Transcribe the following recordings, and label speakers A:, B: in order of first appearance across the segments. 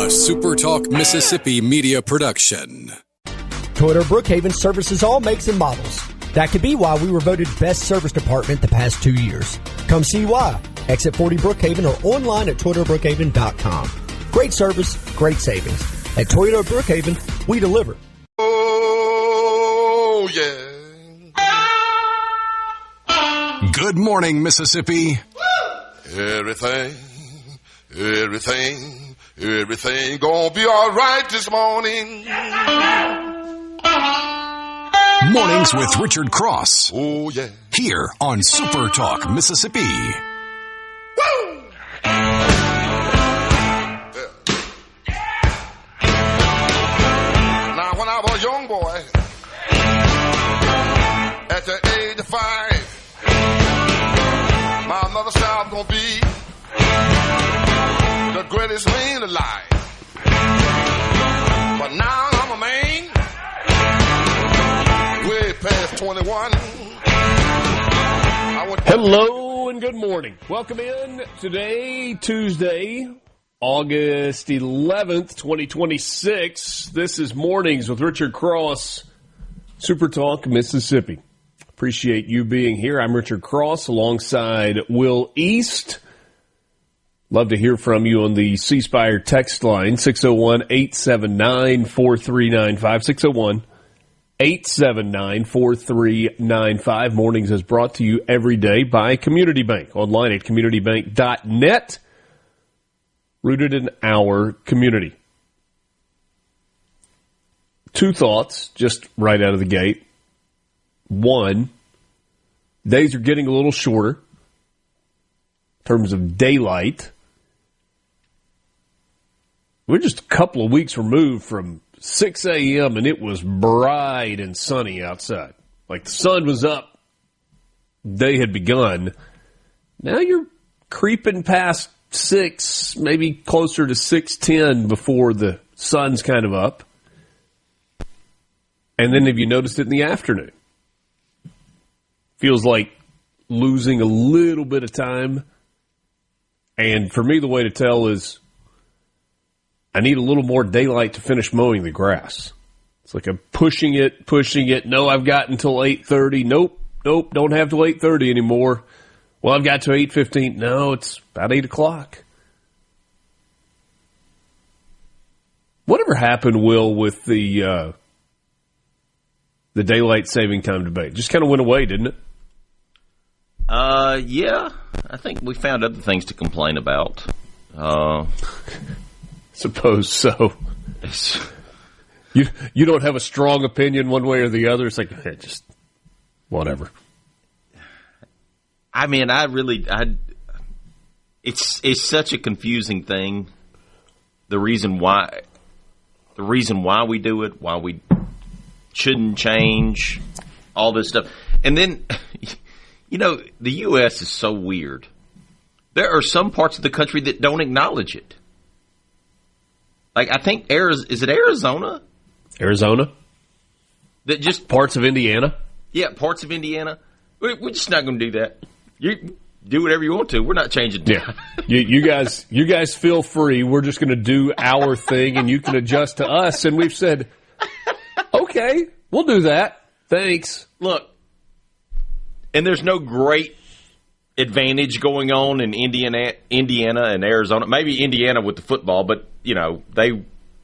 A: SuperTalk Mississippi Media production.
B: Toyota Brookhaven services all makes and models. That could be why we were voted best service department the past 2 years. Come see why. Exit 40 Brookhaven or online at ToyotaBrookhaven.com. Great service, great savings. At Toyota Brookhaven, we deliver.
C: Oh, yeah.
A: Good morning, Mississippi.
C: Everything gonna be all right this morning.
A: Mornings with Richard Cross.
C: Oh, yeah.
A: Here on SuperTalk Mississippi.
C: Woo! Now, when I was a young boy, at the age of 5, my mother said I was gonna be the greatest man alive. But now I'm a man, way past 21.
D: Hello and good morning. Welcome in today, Tuesday, August 11th, 2026. This is Mornings with Richard Cross, SuperTalk Mississippi. Appreciate you being here. I'm Richard Cross alongside Will East. Love to hear from you on the C Spire text line, 601-879-4395, 601-879-4395. Mornings is brought to you every day by Community Bank, online at communitybank.net, rooted in our community. Two thoughts just right out of the gate. One, days are getting a little shorter in terms of daylight. We're just a couple of weeks removed from 6 a.m. and it was bright and sunny outside. Like the sun was up, day had begun. Now you're creeping past 6, maybe closer to 6:10 before the sun's kind of up. And then have you noticed it in the afternoon? Feels like losing a little bit of time. And for me, the way to tell is I need a little more daylight to finish mowing the grass. It's like I'm pushing it. No, I've got until 8:30. Nope, don't have till 8:30 anymore. Well, I've got till 8:15. No, it's about 8 o'clock. Whatever happened, Will, with the daylight saving time debate? Just kind of went away, didn't it?
E: Yeah. I think we found other things to complain about.
D: Suppose so. You don't have a strong opinion one way or the other. It's like, hey, just whatever.
E: I mean, it's such a confusing thing. The reason why we do it, why we shouldn't change, all this stuff. And then, the U.S. is so weird. There are some parts of the country that don't acknowledge it. Like, I think, is it Arizona?
D: Arizona?
E: That just
D: parts of Indiana?
E: Yeah, parts of Indiana. We're just not going to do that. You do whatever you want to. We're not changing.
D: Yeah, you guys feel free. We're just going to do our thing, and you can adjust to us. And we've said, okay, we'll do that. Thanks.
E: Look, and there's no great advantage going on in Indiana and Arizona. Maybe Indiana with the football, but they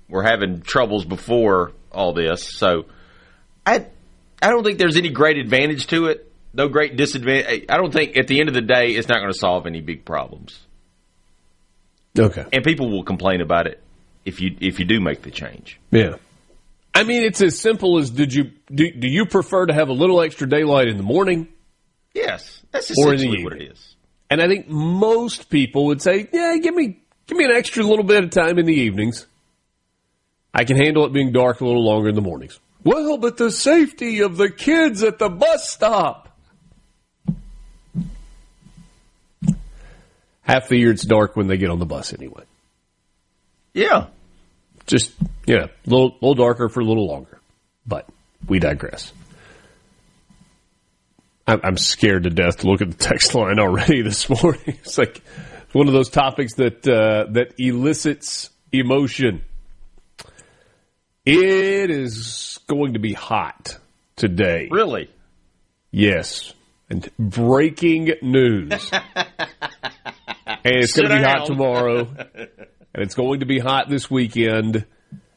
E: were having troubles before all this. So I don't think there's any great advantage to it. No great disadvantage. I don't think at the end of the day it's not going to solve any big problems.
D: Okay.
E: And people will complain about it if you do make the change.
D: Yeah. I mean, it's as simple as do you prefer to have a little extra daylight in the morning?
E: Yes, that's essentially what it is.
D: And I think most people would say, yeah, give me an extra little bit of time in the evenings. I can handle it being dark a little longer in the mornings. Well, but the safety of the kids at the bus stop. Half the year it's dark when they get on the bus anyway.
E: Yeah.
D: Just, a little darker for a little longer. But we digress. I'm scared to death to look at the text line already this morning. It's like one of those topics that elicits emotion. It is going to be hot today.
E: Really?
D: Yes. And breaking news. And it's going to be hot tomorrow. And it's going to be hot this weekend.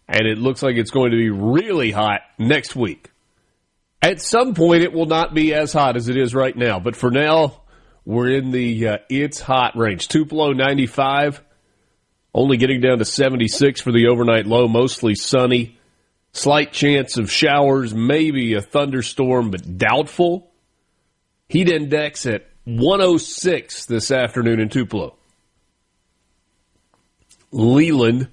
D: And it looks like it's going to be really hot next week. At some point, it will not be as hot as it is right now. But for now, we're in the it's hot range. Tupelo, 95. Only getting down to 76 for the overnight low. Mostly sunny. Slight chance of showers, maybe a thunderstorm, but doubtful. Heat index at 106 this afternoon in Tupelo. Leland.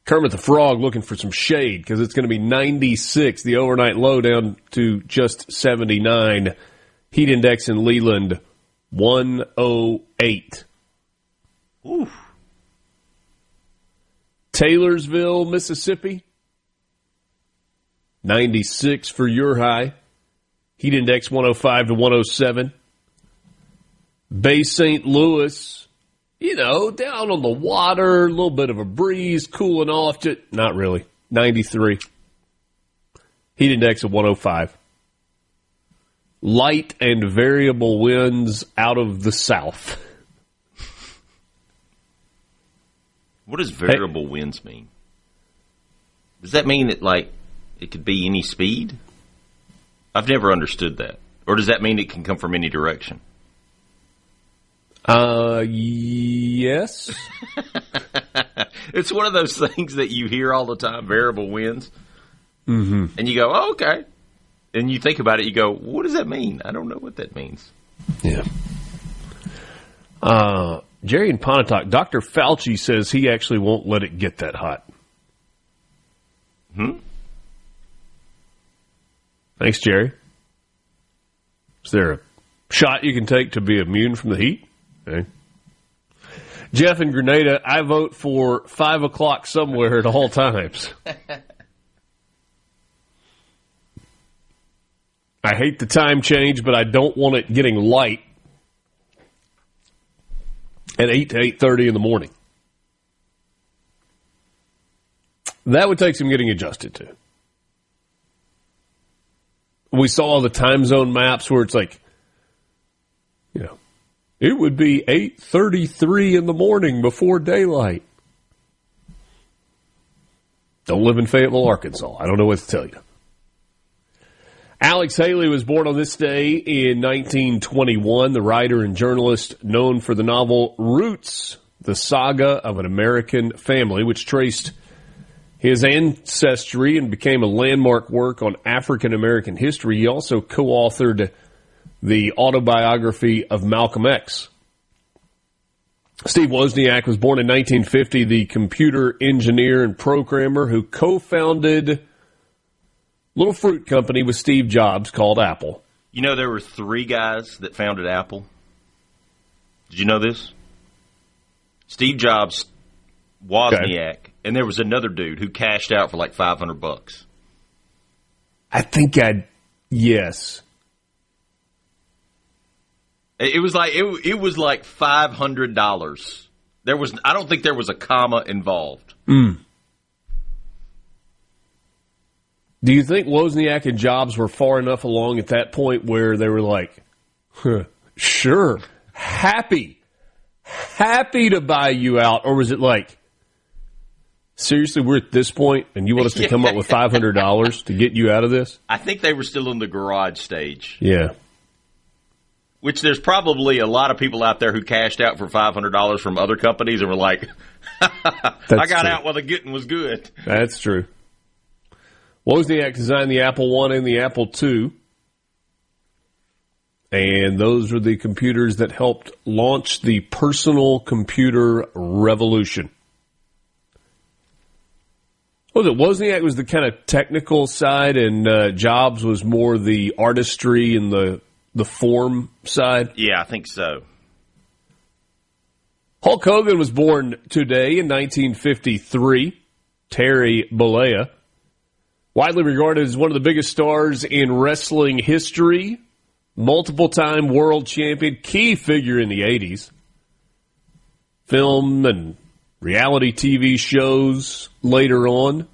D: Kermit the Frog looking for some shade because it's going to be 96. The overnight low down to just 79. Heat index in Leland, 108.
E: Oof.
D: Taylorsville, Mississippi, 96 for your high. Heat index 105 to 107. Bay St. Louis, down on the water, a little bit of a breeze, cooling off. Not really. 93. Heat index of 105. Light and variable winds out of the south.
E: What does variable winds mean? Does that mean that, it could be any speed? I've never understood that. Or does that mean it can come from any direction?
D: Yes.
E: It's one of those things that you hear all the time, variable winds.
D: Mm-hmm.
E: And you go, oh, okay. And you think about it, you go, what does that mean? I don't know what that means.
D: Yeah. Jerry and Pontotoc, Dr. Fauci says he actually won't let it get that hot. Thanks, Jerry. Is there a shot you can take to be immune from the heat? Okay. Jeff in Grenada, I vote for 5 o'clock somewhere at all times. I hate the time change, but I don't want it getting light at 8 to 8:30 in the morning. That would take some getting adjusted to. We saw the time zone maps where it's it would be 8:33 in the morning before daylight. Don't live in Fayetteville, Arkansas. I don't know what to tell you. Alex Haley was born on this day in 1921, the writer and journalist known for the novel Roots, the saga of an American family, which traced his ancestry and became a landmark work on African American history. He also co-authored the autobiography of Malcolm X. Steve Wozniak was born in 1950, the computer engineer and programmer who co-founded a little fruit company with Steve Jobs called Apple.
E: You know, there were 3 guys that founded Apple. Did you know this? Steve Jobs, Wozniak, and there was another dude who cashed out for like $500.
D: I think yes.
E: It was like $500. I don't think there was a comma involved.
D: Do you think Wozniak and Jobs were far enough along at that point where they were like, sure, happy to buy you out? Or was it like, seriously, we're at this point and you want us to come up with $500 to get you out of this?
E: I think they were still in the garage stage.
D: Yeah.
E: Which there's probably a lot of people out there who cashed out for $500 from other companies and were like, I got out while the getting was good.
D: That's true. Wozniak designed the Apple I and the Apple II. And those were the computers that helped launch the personal computer revolution. Wozniak was the kind of technical side, and Jobs was more the artistry and the form side?
E: Yeah, I think so.
D: Hulk Hogan was born today in 1953. Terry Bollea. Widely regarded as one of the biggest stars in wrestling history. Multiple-time world champion. Key figure in the 80s. Film and reality TV shows later on,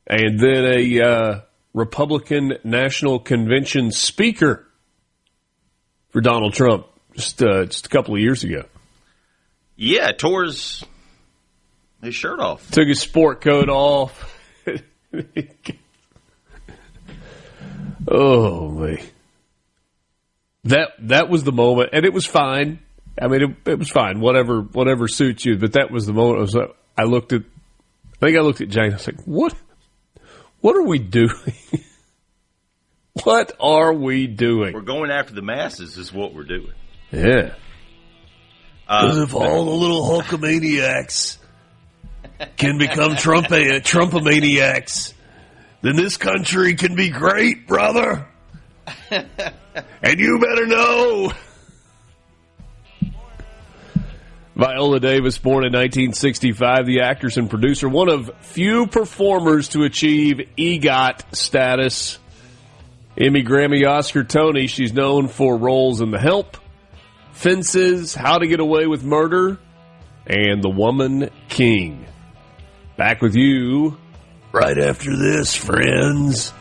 D: and then a Republican National Convention speaker for Donald Trump just a couple of years ago.
E: Yeah, tore his shirt off.
D: Took his sport coat off. Oh, man. That was the moment, and it was fine. I mean, it was fine. Whatever suits you. But that was the moment. I looked at Jane. I was like, "What are we doing? What are we doing?
E: We're going after the masses, is what we're doing."
D: Yeah. Because if all the little Hulkamaniacs can become Trumpomaniacs, then this country can be great, brother. And you better know. Viola Davis, born in 1965, the actress and producer, one of few performers to achieve EGOT status. Emmy, Grammy, Oscar, Tony. She's known for roles in The Help, Fences, How to Get Away with Murder, and The Woman King. Back with you right after this, friends.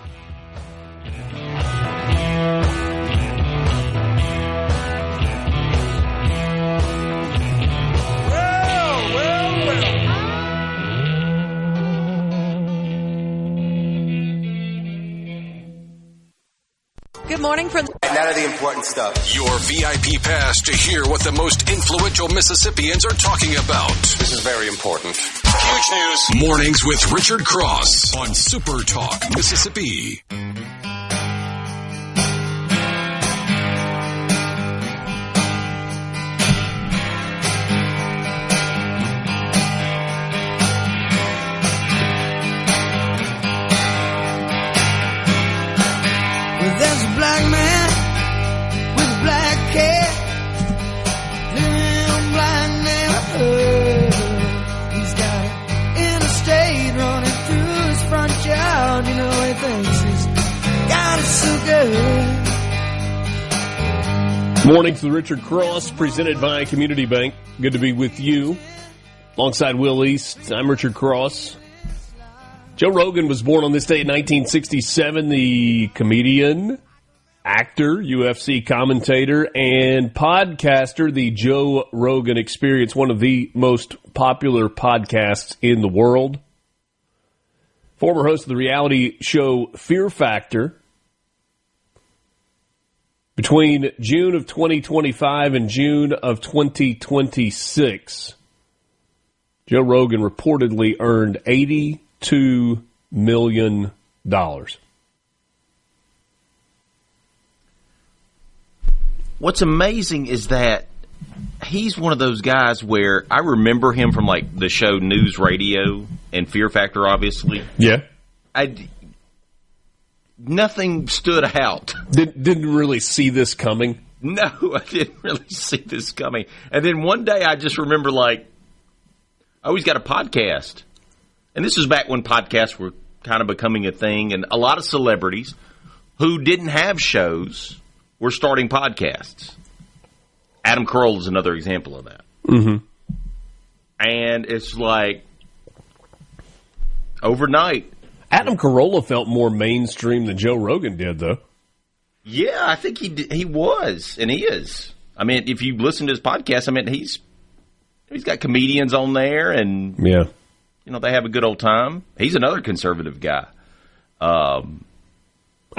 F: Good morning from
G: none of the important stuff.
A: Your VIP pass to hear what the most influential Mississippians are talking about.
G: This is very important.
A: Huge news. Mornings with Richard Cross on Super Talk Mississippi.
H: There's a black man with a black cat. Damn black man. He's got an interstate running through his front yard. You know he thinks he's got it so good.
D: Morning to the Richard Cross, presented by Community Bank. Good to be with you. Alongside Will East, I'm Richard Cross. Joe Rogan was born on this day in 1967, the comedian, actor, UFC commentator, and podcaster. The Joe Rogan Experience, one of the most popular podcasts in the world. Former host of the reality show Fear Factor. Between June of 2025 and June of 2026, Joe Rogan reportedly earned $82 million.
E: What's amazing is that he's one of those guys where I remember him from like the show News Radio and Fear Factor, obviously.
D: Yeah.
E: Nothing stood out.
D: Didn't really see this coming.
E: No, I didn't really see this coming. And then one day I just remember like, oh, he's got a podcast. And this was back when podcasts were kind of becoming a thing, and a lot of celebrities who didn't have shows were starting podcasts. Adam Carolla is another example of that.
D: Mm-hmm.
E: And it's like, overnight.
D: Adam Carolla felt more mainstream than Joe Rogan did, though.
E: Yeah, I think he was, and he is. I mean, if you listen to his podcast, I mean, he's got comedians on there, and
D: yeah.
E: You know, they have a good old time. He's another conservative guy.
D: I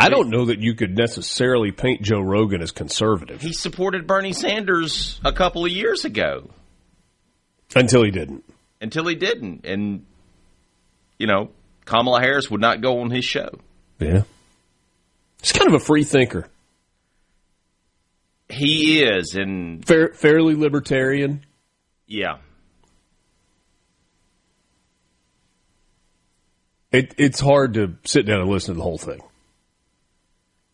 D: don't know that you could necessarily paint Joe Rogan as conservative.
E: He supported Bernie Sanders a couple of years ago.
D: Until he didn't.
E: And, you know, Kamala Harris would not go on his show.
D: Yeah. He's kind of a free thinker.
E: He is. And
D: fairly libertarian.
E: Yeah.
D: It's hard to sit down and listen to the whole thing.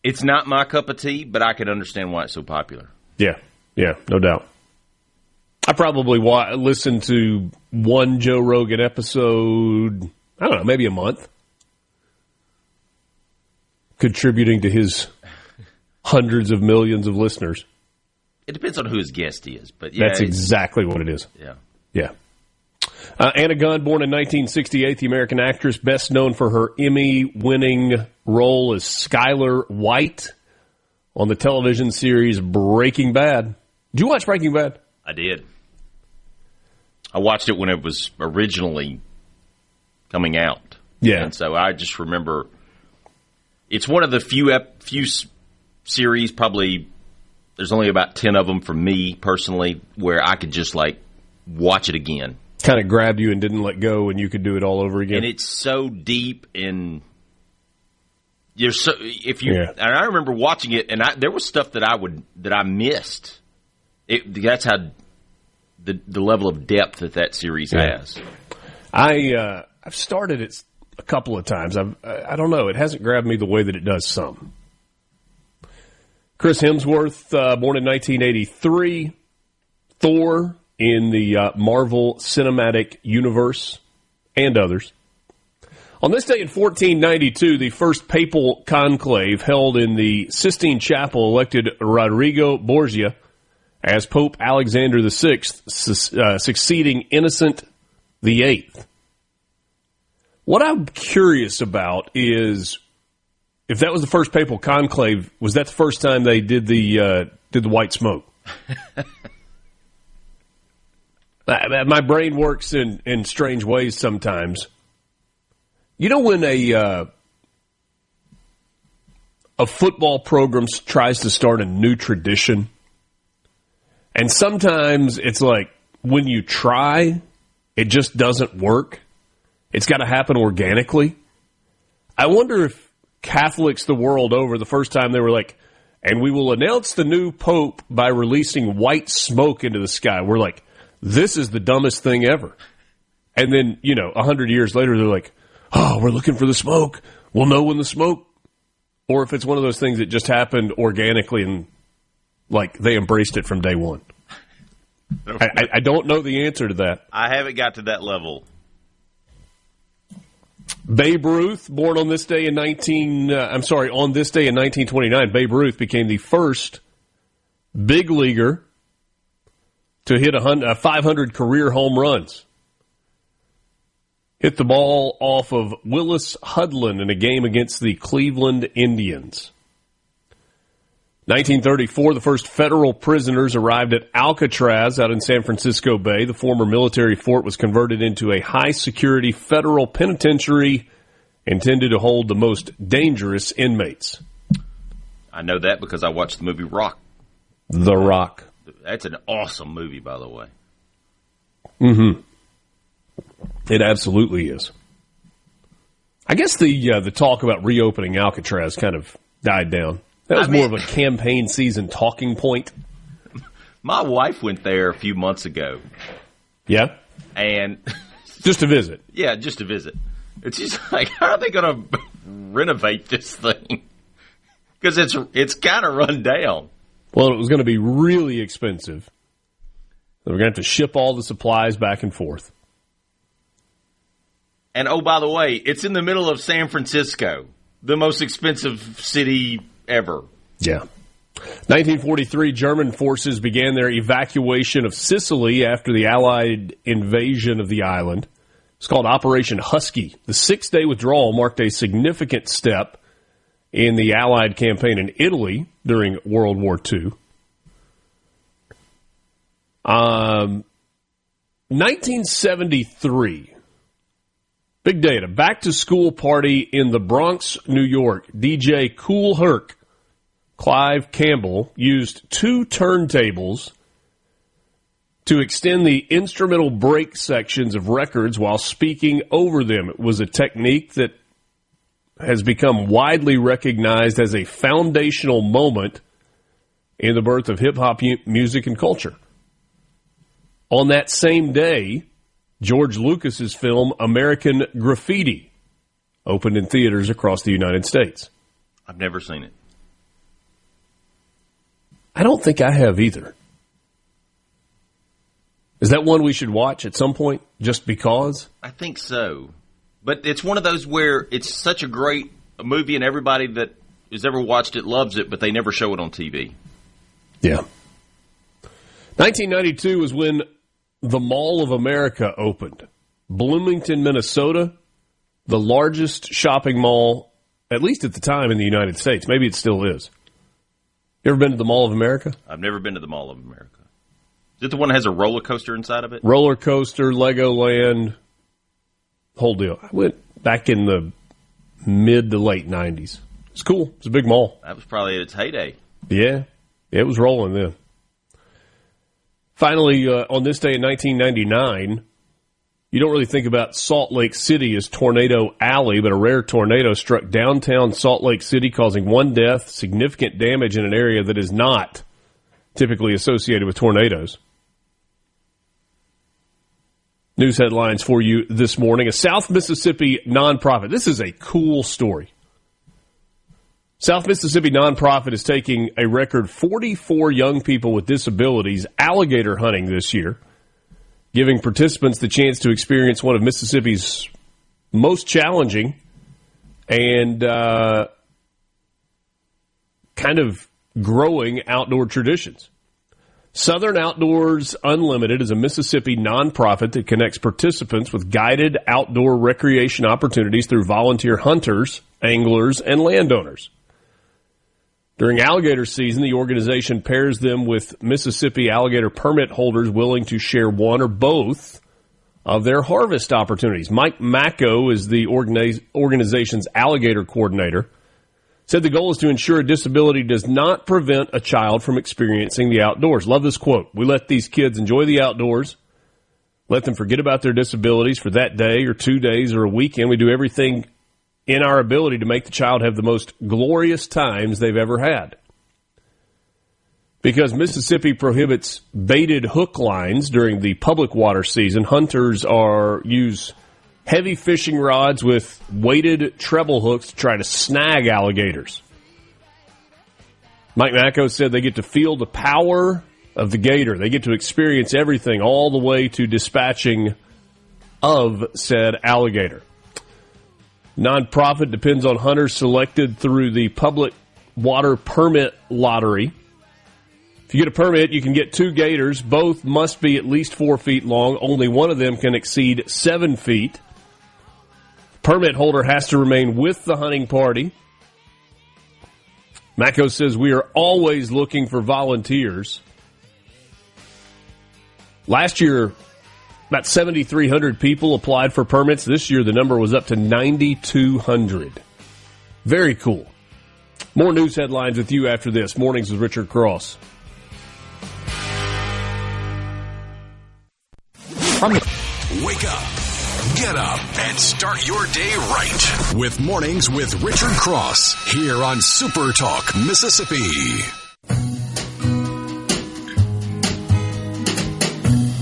E: It's not my cup of tea, but I can understand why it's so popular.
D: Yeah, no doubt. I probably listened to one Joe Rogan episode, I don't know, maybe a month, contributing to his hundreds of millions of listeners.
E: It depends on who his guest is, but yeah,
D: that's exactly what it is.
E: Yeah.
D: Yeah. Anna Gunn, born in 1968, the American actress, best known for her Emmy-winning role as Skylar White on the television series Breaking Bad. Did you watch Breaking Bad?
E: I did. I watched it when it was originally coming out.
D: Yeah.
E: And so I just remember it's one of the few series, probably there's only about 10 of them for me personally, where I could just like watch it again.
D: Kind of grabbed you and didn't let go, and you could do it all over again.
E: And it's so deep, and you're so And I remember watching it, and there was stuff that I missed. That's how the level of depth that series has.
D: I've started it a couple of times. I don't know. It hasn't grabbed me the way that it does some. Chris Hemsworth, born in 1983, Thor in the Marvel Cinematic Universe, and others. On this day in 1492, the first papal conclave held in the Sistine Chapel elected Rodrigo Borgia as Pope Alexander VI, succeeding Innocent VIII. What I'm curious about is, if that was the first papal conclave, was that the first time they did the white smoke? My brain works in strange ways sometimes. You know when a football program tries to start a new tradition, and sometimes it's like when you try, it just doesn't work. It's got to happen organically. I wonder if Catholics the world over, the first time they were like, and we will announce the new pope by releasing white smoke into the sky. We're like, this is the dumbest thing ever. And then, 100 years later, they're like, oh, we're looking for the smoke. We'll know when the smoke. Or if it's one of those things that just happened organically and, like, they embraced it from day one. I don't know the answer to that.
E: I haven't got to that level.
D: Babe Ruth, born on this day in 1929, Babe Ruth became the first big leaguer to hit 500 career home runs. Hit the ball off of Willis Hudlin in a game against the Cleveland Indians. 1934, the first federal prisoners arrived at Alcatraz out in San Francisco Bay. The former military fort was converted into a high-security federal penitentiary intended to hold the most dangerous inmates.
E: I know that because I watched the movie Rock.
D: The Rock.
E: That's an awesome movie, by the way.
D: Mm-hmm. It absolutely is. I guess the talk about reopening Alcatraz kind of died down. That was more of a campaign season talking point.
E: My wife went there a few months ago.
D: Yeah?
E: And
D: just to visit.
E: Yeah, just to visit. It's just like, how are they going to renovate this thing? Because it's kind of run down.
D: Well, it was going to be really expensive. We're going to have to ship all the supplies back and forth.
E: And, oh, by the way, it's in the middle of San Francisco, the most expensive city ever.
D: Yeah. 1943, German forces began their evacuation of Sicily after the Allied invasion of the island. It's called Operation Husky. The 6-day withdrawal marked a significant step in the Allied campaign in Italy during World War II. 1973, big day at a back-to-school party in the Bronx, New York. DJ Kool Herc, Clive Campbell, used 2 turntables to extend the instrumental break sections of records while speaking over them. It was a technique that has become widely recognized as a foundational moment in the birth of hip-hop music and culture. On that same day, George Lucas's film American Graffiti opened in theaters across the United States.
E: I've never seen it.
D: I don't think I have either. Is that one we should watch at some point, just because?
E: I think so. But it's one of those where it's such a great movie and everybody that has ever watched it loves it, but they never show it on TV.
D: Yeah. 1992 was when the Mall of America opened. Bloomington, Minnesota, the largest shopping mall, at least at the time, in the United States. Maybe it still is. You ever been to the Mall of America?
E: I've never been to the Mall of America. Is it the one that has a roller coaster inside of it?
D: Roller coaster, Legoland, whole deal. I went back in the mid to late 90s. It's cool. It's a big mall.
E: That was probably at its heyday.
D: Yeah, it was rolling then. Finally, on this day in 1999, you don't really think about Salt Lake City as Tornado Alley, but a rare tornado struck downtown Salt Lake City, causing one death, significant damage in an area that is not typically associated with tornadoes. News headlines for you this morning. A South Mississippi nonprofit. This is a cool story. South Mississippi nonprofit is taking a record 44 young people with disabilities alligator hunting this year, giving participants the chance to experience one of Mississippi's most challenging and kind of growing outdoor traditions. Southern Outdoors Unlimited is a Mississippi nonprofit that connects participants with guided outdoor recreation opportunities through volunteer hunters, anglers, and landowners. During alligator season, the organization pairs them with Mississippi alligator permit holders willing to share one or both of their harvest opportunities. Mike Macco is the organization's alligator coordinator. Said the goal is to ensure a disability does not prevent a child from experiencing the outdoors. Love this quote. We let these kids enjoy the outdoors, let them forget about their disabilities for that day or 2 days or a weekend. We do everything in our ability to make the child have the most glorious times they've ever had. Because Mississippi prohibits baited hook lines during the public water season, hunters use heavy fishing rods with weighted treble hooks to try to snag alligators. Mike Macco said they get to feel the power of the gator. They get to experience everything all the way to dispatching of said alligator. Nonprofit depends on hunters selected through the public water permit lottery. If you get a permit, you can get 2 gators. Both must be at least 4 feet long. Only one of them can exceed 7 feet. Permit holder has to remain with the hunting party. Macco says we are always looking for volunteers. Last year, about 7,300 people applied for permits. This year, the number was up to 9,200. Very cool. More news headlines with you after this. Mornings with Richard Cross.
A: Wake up, get up, and start your day right with Mornings with Richard Cross here on SuperTalk Mississippi.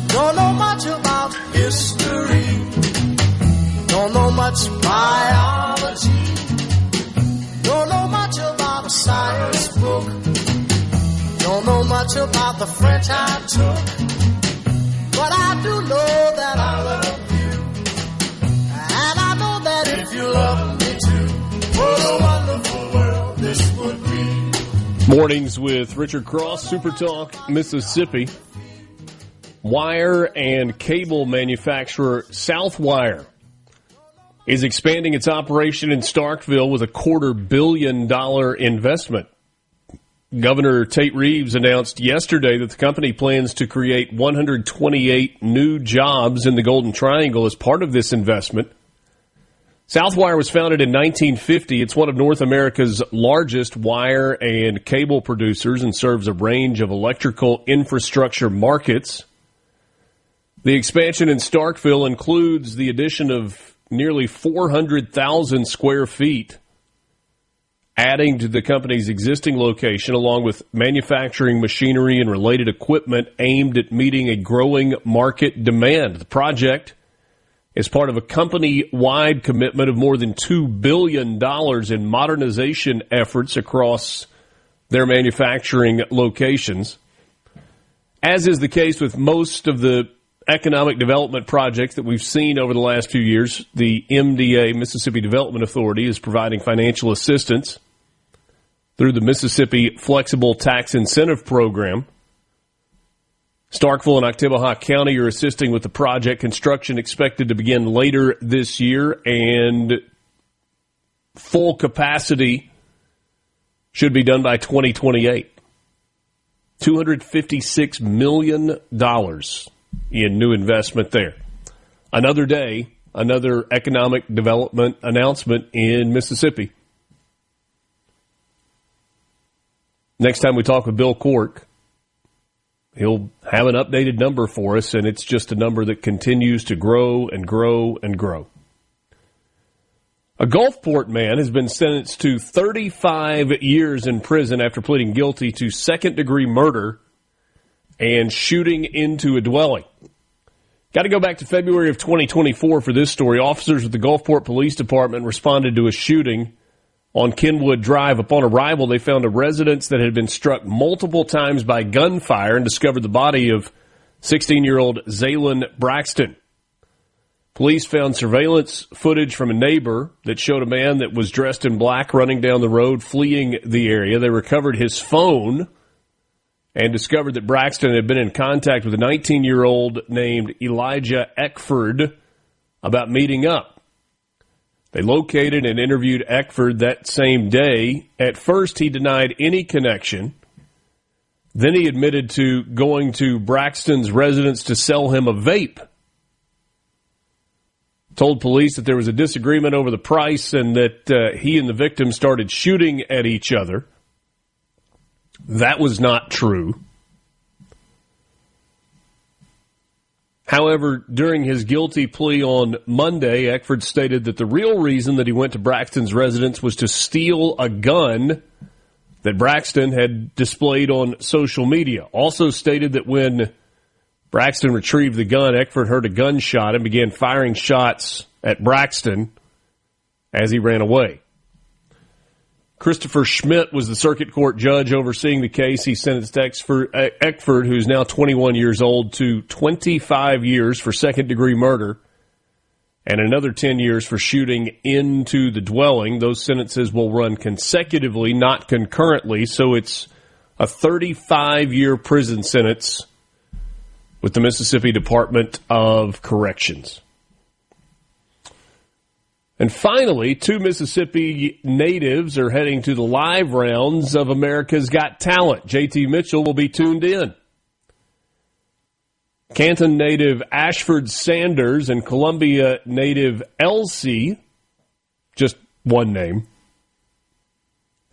H: Don't know much about history. Don't know much biology. Don't know much about a science book. Don't know much about the French I took. But I do know that I love you. And I know that if you love me too, what a wonderful world this would be.
D: Mornings with Richard Cross, SuperTalk Mississippi. Wire and cable manufacturer Southwire is expanding its operation in Starkville with a $250 million investment. Governor Tate Reeves announced yesterday that the company plans to create 128 new jobs in the Golden Triangle as part of this investment. Southwire was founded in 1950. It's one of North America's largest wire and cable producers and serves a range of electrical infrastructure markets. The expansion in Starkville includes the addition of nearly 400,000 square feet, adding to the company's existing location, along with manufacturing machinery and related equipment aimed at meeting a growing market demand. The project is part of a company-wide commitment of more than $2 billion in modernization efforts across their manufacturing locations. As is the case with most of the economic development projects that we've seen over the last few years, the MDA, Mississippi Development Authority, is providing financial assistance through the Mississippi Flexible Tax Incentive Program. Starkville and Oktibbeha County are assisting with the project. Construction expected to begin later this year, and full capacity should be done by 2028. $256 million in new investment there. Another day, another economic development announcement in Mississippi. Next time we talk with Bill Cork, he'll have an updated number for us, and it's just a number that continues to grow and grow and grow. A Gulfport man has been sentenced to 35 years in prison after pleading guilty to second-degree murder and shooting into a dwelling. Got to go back to February of 2024 for this story. Officers with the Gulfport Police Department responded to a shooting on Kenwood Drive. Upon arrival, they found a residence that had been struck multiple times by gunfire and discovered the body of 16-year-old Zaylin Braxton. Police found surveillance footage from a neighbor that showed a man that was dressed in black running down the road, fleeing the area. They recovered his phone and discovered that Braxton had been in contact with a 19-year-old named Elijah Eckford about meeting up. They located and interviewed Eckford that same day. At first, he denied any connection. Then he admitted to going to Braxton's residence to sell him a vape. Told police that there was a disagreement over the price and that he and the victim started shooting at each other. That was not true. However, during his guilty plea on Monday, Eckford stated that the real reason that he went to Braxton's residence was to steal a gun that Braxton had displayed on social media. Also stated that when Braxton retrieved the gun, Eckford heard a gunshot and began firing shots at Braxton as he ran away. Christopher Schmidt was the circuit court judge overseeing the case. He sentenced Eckford, who's now 21 years old, to 25 years for second-degree murder and another 10 years for shooting into the dwelling. Those sentences will run consecutively, not concurrently, so it's a 35-year prison sentence with the Mississippi Department of Corrections. And finally, 2 Mississippi natives are heading to the live rounds of America's Got Talent. JT Mitchell will be tuned in. Canton native Ashford Sanders and Columbia native Elsie, just one name,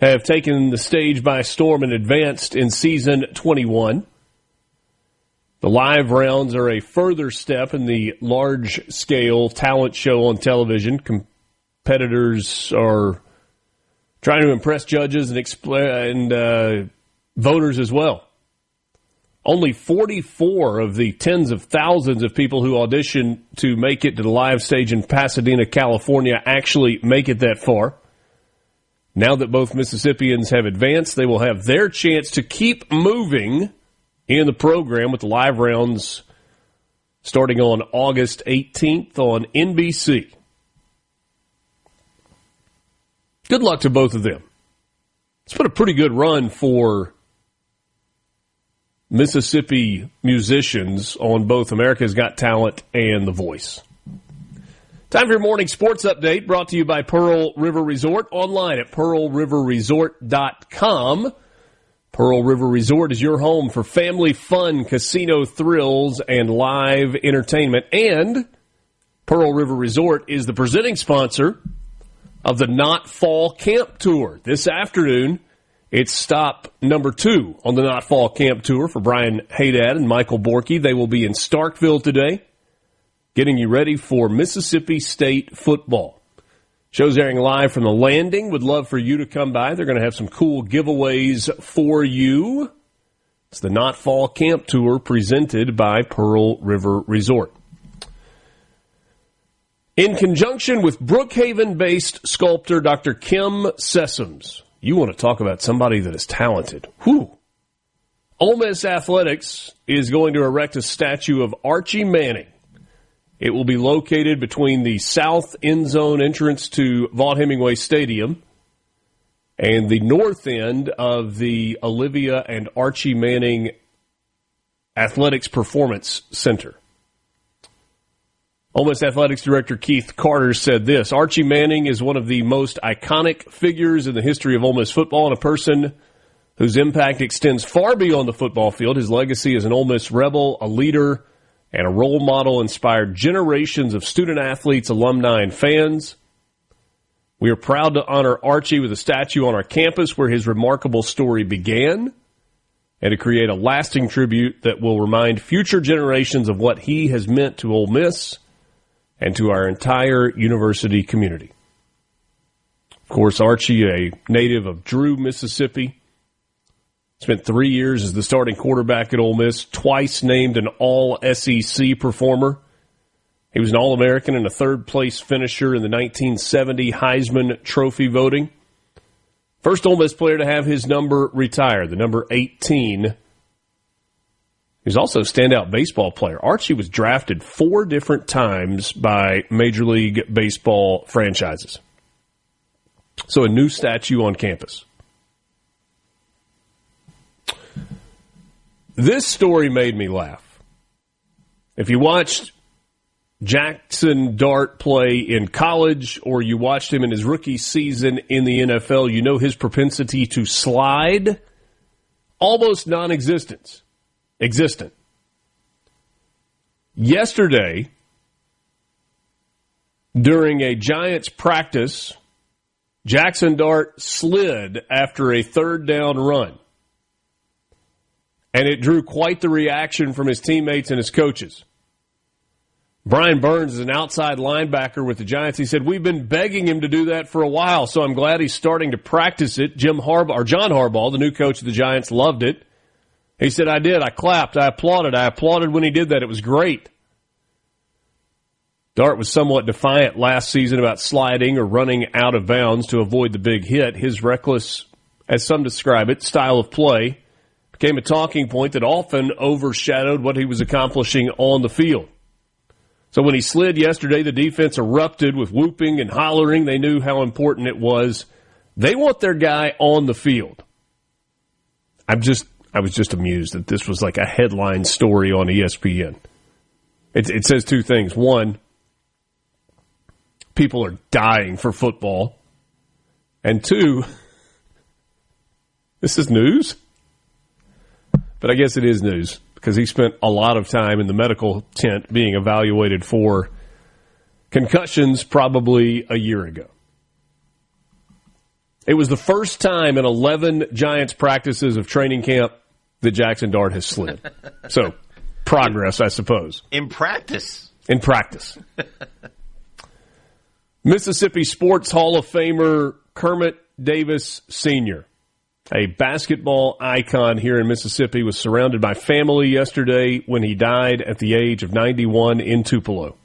D: have taken the stage by storm and advanced in season 21. The live rounds are a further step in the large-scale talent show on television. Competitors are trying to impress judges and voters as well. Only 44 of the tens of thousands of people who audition to make it to the live stage in Pasadena, California, actually make it that far. Now that both Mississippians have advanced, they will have their chance to keep moving in the program with the live rounds starting on August 18th on NBC. Good luck to both of them. It's been a pretty good run for Mississippi musicians on both America's Got Talent and The Voice. Time for your morning sports update brought to you by Pearl River Resort, online at pearlriverresort.com. Pearl River Resort is your home for family fun, casino thrills, and live entertainment. And Pearl River Resort is the presenting sponsor of the Not Fall Camp Tour. This afternoon, it's stop number 2 on the Not Fall Camp Tour for Brian Haydad and Michael Borky. They will be in Starkville today, getting you ready for Mississippi State football. Show's airing live from the Landing. Would love for you to come by. They're going to have some cool giveaways for you. It's the Not Fall Camp Tour presented by Pearl River Resort. In conjunction with Brookhaven-based sculptor Dr. Kim Sessoms. You want to talk about somebody that is talented. Whew. Ole Miss Athletics is going to erect a statue of Archie Manning. It will be located between the south end zone entrance to Vaught-Hemingway Stadium and the north end of the Olivia and Archie Manning Athletics Performance Center. Ole Miss Athletics Director Keith Carter said this: Archie Manning is one of the most iconic figures in the history of Ole Miss football, and a person whose impact extends far beyond the football field. His legacy as an Ole Miss rebel, a leader, and a role model inspired generations of student athletes, alumni, and fans. We are proud to honor Archie with a statue on our campus where his remarkable story began, and to create a lasting tribute that will remind future generations of what he has meant to Ole Miss and to our entire university community. Of course, Archie, a native of Drew, Mississippi, spent 3 years as the starting quarterback at Ole Miss, twice named an All-SEC performer. He was an All-American and a third-place finisher in the 1970 Heisman Trophy voting. First Ole Miss player to have his number retired, the number 18. He was also a standout baseball player. Archie was drafted 4 different times by Major League Baseball franchises. So a new statue on campus. This story made me laugh. If you watched Jackson Dart play in college, or you watched him in his rookie season in the NFL, you know his propensity to slide, almost non-existent. Yesterday, during a Giants practice, Jackson Dart slid after a third down run. And it drew quite the reaction from his teammates and his coaches. Brian Burns is an outside linebacker with the Giants. He said, we've been begging him to do that for a while, so I'm glad he's starting to practice it. John Harbaugh, the new coach of the Giants, loved it. He said, I did. I clapped. I applauded. I applauded when he did that. It was great. Dart was somewhat defiant last season about sliding or running out of bounds to avoid the big hit. His reckless, as some describe it, style of play became a talking point that often overshadowed what he was accomplishing on the field. So when he slid yesterday, the defense erupted with whooping and hollering. They knew how important it was. They want their guy on the field. I was just amused that this was like a headline story on ESPN. It says 2 things. One, people are dying for football. And 2, this is news. But I guess it is news because he spent a lot of time in the medical tent being evaluated for concussions probably a year ago. It was the first time in 11 Giants practices of training camp that Jackson Dart has slid. So, progress, I suppose.
E: In practice.
D: In practice. Mississippi Sports Hall of Famer Kermit Davis Sr., a basketball icon here in Mississippi, was surrounded by family yesterday when he died at the age of 91 in Tupelo.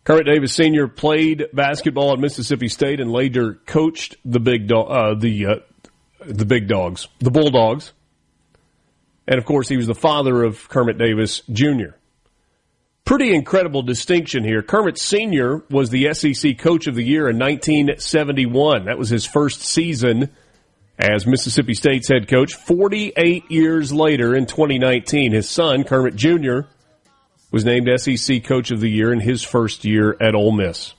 D: Kermit Davis Sr. played basketball at Mississippi State and later coached the Bulldogs. And, of course, he was the father of Kermit Davis Jr. Pretty incredible distinction here. Kermit Sr. was the SEC Coach of the Year in 1971. That was his first season as Mississippi State's head coach. 48 years later, in 2019, his son, Kermit Jr., was named SEC Coach of the Year in his first year at Ole Miss.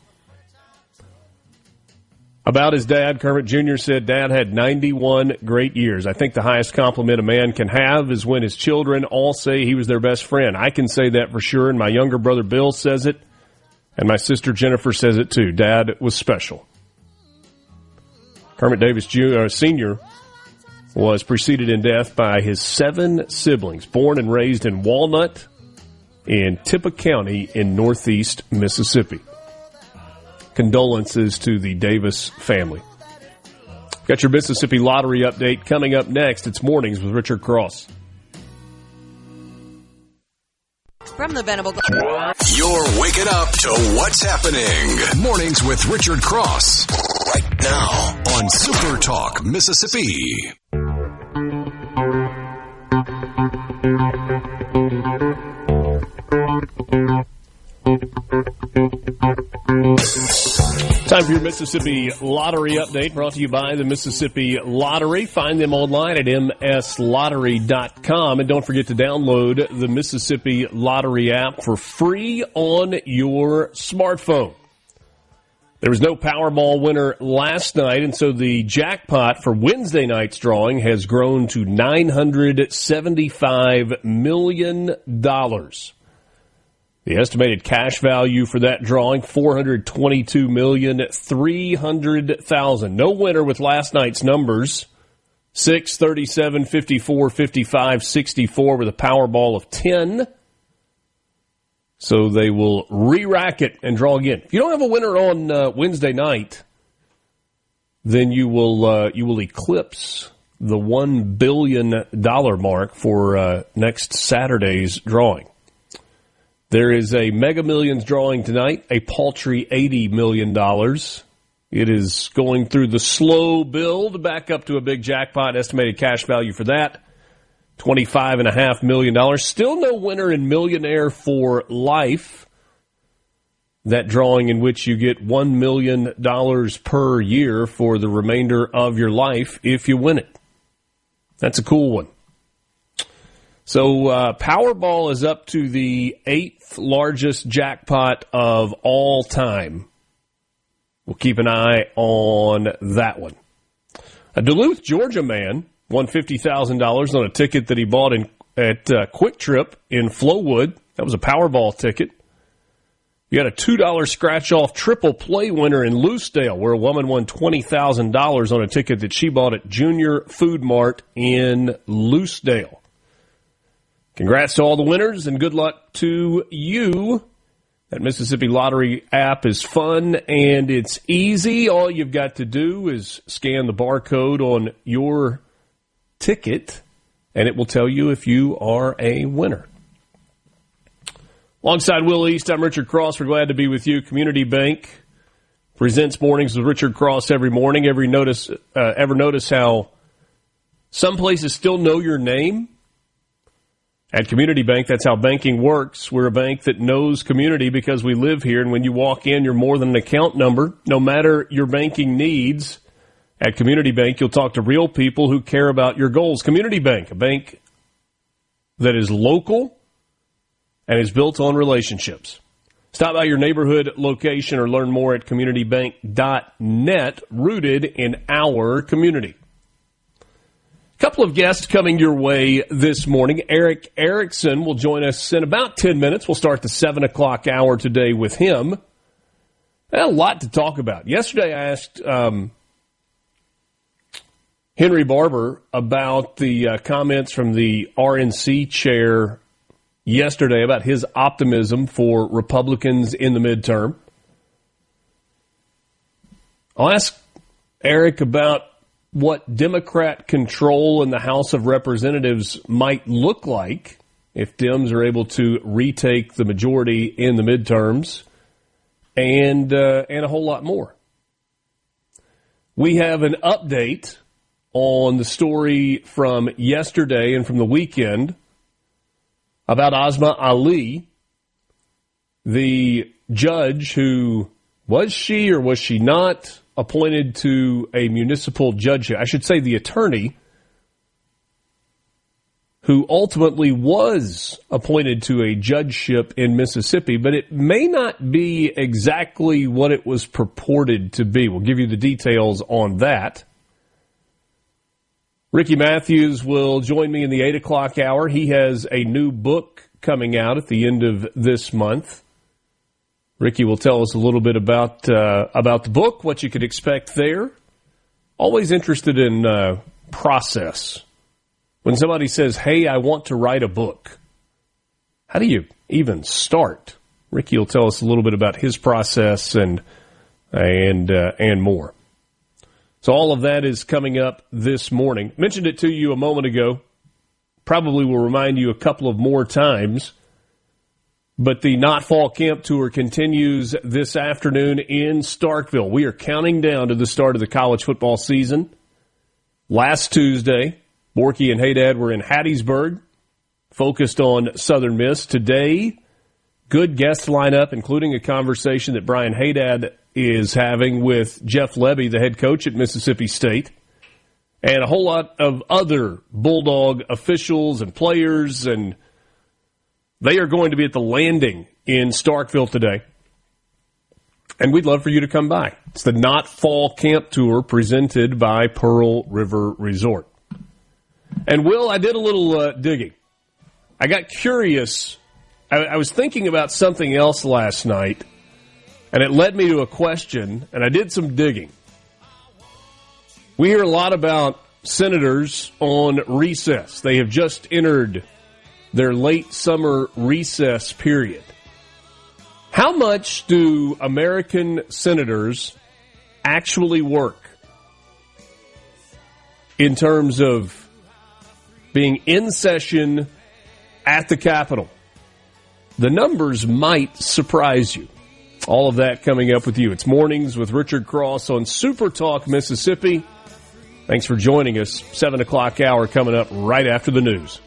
D: About his dad, Kermit Jr. said, Dad had 91 great years. I think the highest compliment a man can have is when his children all say he was their best friend. I can say that for sure, and my younger brother Bill says it, and my sister Jennifer says it too. Dad was special. Kermit Davis Sr. was preceded in death by his 7 siblings, born and raised in Walnut in Tippah County in northeast Mississippi. Condolences to the Davis family. Got your Mississippi Lottery update coming up next. It's Mornings with Richard Cross.
F: From the Venable.
A: You're waking up to what's happening. Mornings with Richard Cross. Right now on Super Talk Mississippi.
D: Time for your Mississippi Lottery update, brought to you by the Mississippi Lottery. Find them online at mslottery.com. And don't forget to download the Mississippi Lottery app for free on your smartphone. There was no Powerball winner last night, and so the jackpot for Wednesday night's drawing has grown to $975 million. The estimated cash value for that drawing, $422,300,000. No winner with last night's numbers, 6, 37, 54, 55, 64 with a Powerball of 10. So they will re-rack it and draw again. If you don't have a winner on Wednesday night, then you will eclipse the $1 billion mark for next Saturday's drawing. There is a Mega Millions drawing tonight, a paltry $80 million. It is going through the slow build back up to a big jackpot. Estimated cash value for that, $25.5 million. Still no winner in Millionaire for Life. That drawing in which you get $1 million per year for the remainder of your life if you win it. That's a cool one. So Powerball is up to the 8th largest jackpot of all time. We'll keep an eye on that one. A Duluth, Georgia man won $50,000 on a ticket that he bought at Quick Trip in Flowood. That was a Powerball ticket. You got a $2 scratch-off triple play winner in Loosedale, where a woman won $20,000 on a ticket that she bought at Junior Food Mart in Loosedale. Congrats to all the winners, and good luck to you. That Mississippi Lottery app is fun, and it's easy. All you've got to do is scan the barcode on your ticket, and it will tell you if you are a winner. Alongside Will East, I'm Richard Cross. We're glad to be with you. Community Bank presents Mornings with Richard Cross every morning. Ever notice how some places still know your name? At Community Bank, that's how banking works. We're a bank that knows community because we live here, and when you walk in, you're more than an account number. No matter your banking needs, at Community Bank, you'll talk to real people who care about your goals. Community Bank, a bank that is local and is built on relationships. Stop by your neighborhood location or learn more at communitybank.net, rooted in our community. Couple of guests coming your way this morning. Erick Erickson will join us in about 10 minutes. We'll start the 7 o'clock hour today with him. A lot to talk about. Yesterday I asked Henry Barber about the comments from the RNC chair yesterday about his optimism for Republicans in the midterm. I'll ask Eric about what Democrat control in the House of Representatives might look like if Dems are able to retake the majority in the midterms, and a whole lot more. We have an update on the story from yesterday and from the weekend about Asma Ali, the judge who, was she or was she not appointed to a municipal judge, I should say the attorney, who ultimately was appointed to a judgeship in Mississippi, but it may not be exactly what it was purported to be. We'll give you the details on that. Ricky Matthews will join me in the 8 o'clock hour. He has a new book coming out at the end of this month. Ricky will tell us a little bit about the book, what you could expect there. Always interested in process. When somebody says, hey, I want to write a book, how do you even start? Ricky will tell us a little bit about his process and more. So all of that is coming up this morning. Mentioned it to you a moment ago. Probably will remind you a couple of more times. But the Not Fall Camp Tour continues this afternoon in Starkville. We are counting down to the start of the college football season. Last Tuesday, Borky and Haydad were in Hattiesburg, focused on Southern Miss. Today, good guest lineup, including a conversation that Brian Haydad is having with Jeff Lebby, the head coach at Mississippi State, and a whole lot of other Bulldog officials and players, and they are going to be at the Landing in Starkville today. And we'd love for you to come by. It's the Not Fall Camp Tour presented by Pearl River Resort. And, Will, I did a little digging. I got curious. I was thinking about something else last night, and it led me to a question, and I did some digging. We hear a lot about senators on recess. They have just entered their late summer recess period. How much do American senators actually work in terms of being in session at the Capitol? The numbers might surprise you. All of that coming up with you. It's Mornings with Richard Cross on SuperTalk Mississippi. Thanks for joining us. 7 o'clock hour coming up right after the news.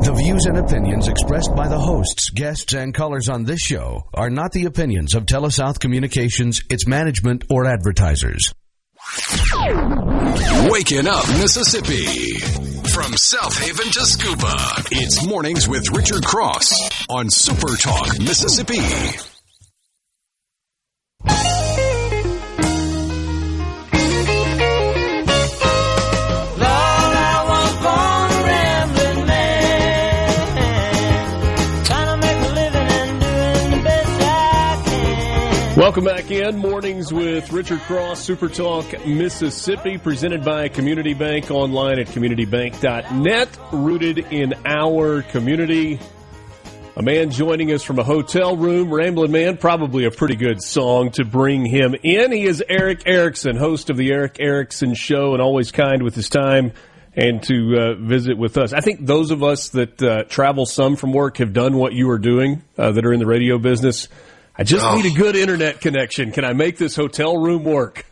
I: The views and opinions expressed by the hosts, guests, and callers on this show are not the opinions of TeleSouth Communications, its management, or advertisers.
A: Waking up Mississippi. From South Haven to Scuba, it's Mornings with Richard Cross on SuperTalk Mississippi.
D: Welcome back in. Mornings with Richard Cross, SuperTalk Mississippi, presented by Community Bank, online at communitybank.net, rooted in our community. A man joining us from a hotel room, Ramblin' Man, probably a pretty good song to bring him in. He is Erick Erickson, host of the Erick Erickson Show, and always kind with his time and to visit with us. I think those of us that travel some from work have done what you are doing, that are in the radio business. I just need a good internet connection. Can I make this hotel room work?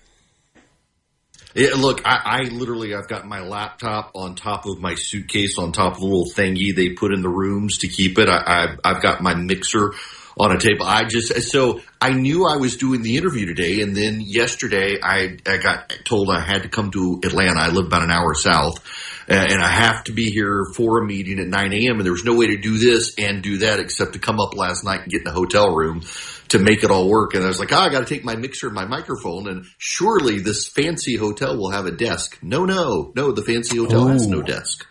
J: Yeah, look, I literally, I've got my laptop on top of my suitcase, on top of the little thingy they put in the rooms to keep it. I've got my mixer on a table. So I knew I was doing the interview today, and then yesterday I got told I had to come to Atlanta. I live about an hour south, and I have to be here for a meeting at 9 a.m., and there was no way to do this and do that except to come up last night and get in a hotel room to make it all work. And I was like, I got to take my mixer and my microphone, and surely this fancy hotel will have a desk. No, the fancy hotel has no desk.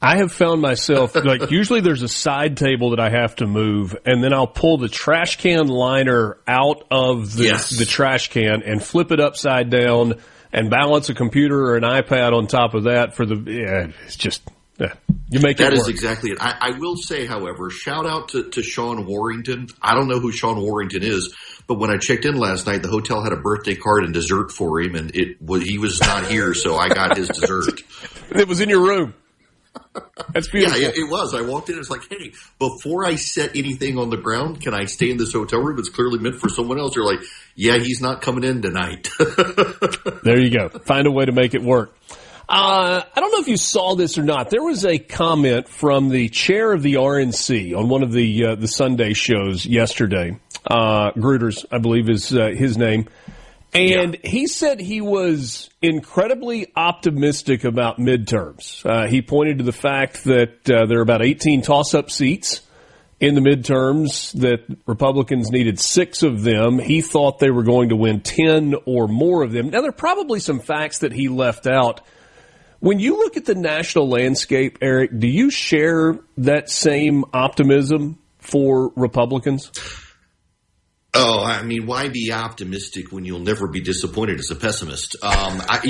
D: I have found myself, like, usually there's a side table that I have to move, and then I'll pull the trash can liner out of the trash can and flip it upside down and balance a computer or an iPad on top of that for it's just, you make it work.
J: That is exactly it. I will say, however, shout out to Sean Warrington. I don't know who Sean Warrington is, but when I checked in last night, the hotel had a birthday card and dessert for him, and he was not here, so I got his dessert.
D: It was in your room. That's beautiful.
J: Yeah, it was. I walked in, it's like, hey, before I set anything on the ground, can I stay in this hotel room? It's clearly meant for someone else. You're like, yeah, he's not coming in tonight.
D: There you go. Find a way to make it work. I don't know if you saw this or not. There was a comment from the chair of the RNC on one of the Sunday shows yesterday. Gruters, I believe, is his name. And he said he was incredibly optimistic about midterms. He pointed to the fact that there are about 18 toss-up seats in the midterms, that Republicans needed 6 of them. He thought they were going to win 10 or more of them. Now, there are probably some facts that he left out. When you look at the national landscape, Eric, do you share that same optimism for Republicans?
J: Oh, I mean, why be optimistic when you'll never be disappointed as a pessimist? I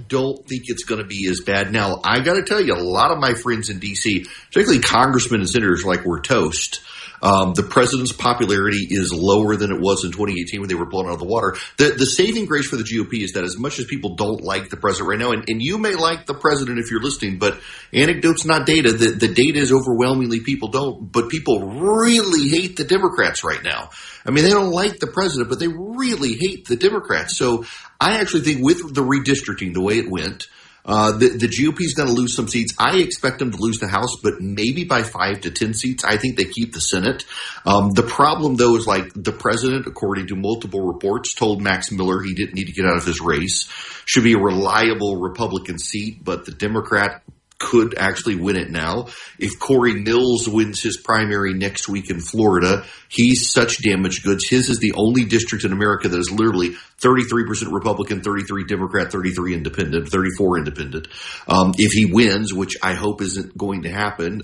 J: don't think it's going to be as bad. Now, I got to tell you, a lot of my friends in D.C., particularly congressmen and senators, like we're toast. The president's popularity is lower than it was in 2018 when they were blown out of the water. The saving grace for the GOP is that as much as people don't like the president right now, and you may like the president if you're listening, but anecdotes, not data. The data is overwhelmingly people don't, but people really hate the Democrats right now. I mean, they don't like the president, but they really hate the Democrats. So I actually think with the redistricting, the way it went, the GOP is going to lose some seats. I expect them to lose the House, but maybe by 5 to 10 seats. I think they keep the Senate. The problem, though, is like the president, according to multiple reports, told Max Miller he didn't need to get out of his race. Should be a reliable Republican seat, but the Democrat could actually win it now. If Corey Mills wins his primary next week in Florida, he's such damaged goods. His is the only district in America that is literally 33% Republican, 33 Democrat, 33 independent, 34 independent. If he wins, which I hope isn't going to happen,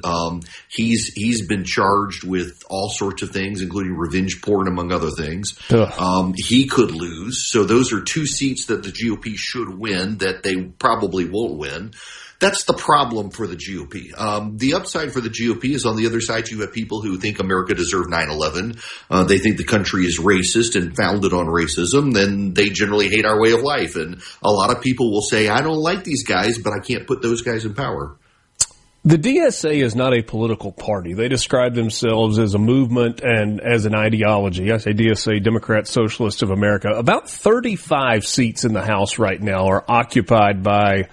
J: he's been charged with all sorts of things, including revenge porn, among other things. He could lose. So those are 2 seats that the GOP should win that they probably won't win. That's the problem for the GOP. The upside for the GOP is on the other side, you have people who think America deserved 9/11. They think the country is racist and founded on racism. Then they generally hate our way of life. And a lot of people will say, I don't like these guys, but I can't put those guys in power.
D: The DSA is not a political party. They describe themselves as a movement and as an ideology. I say DSA, Democrat Socialists of America. About 35 seats in the House right now are occupied by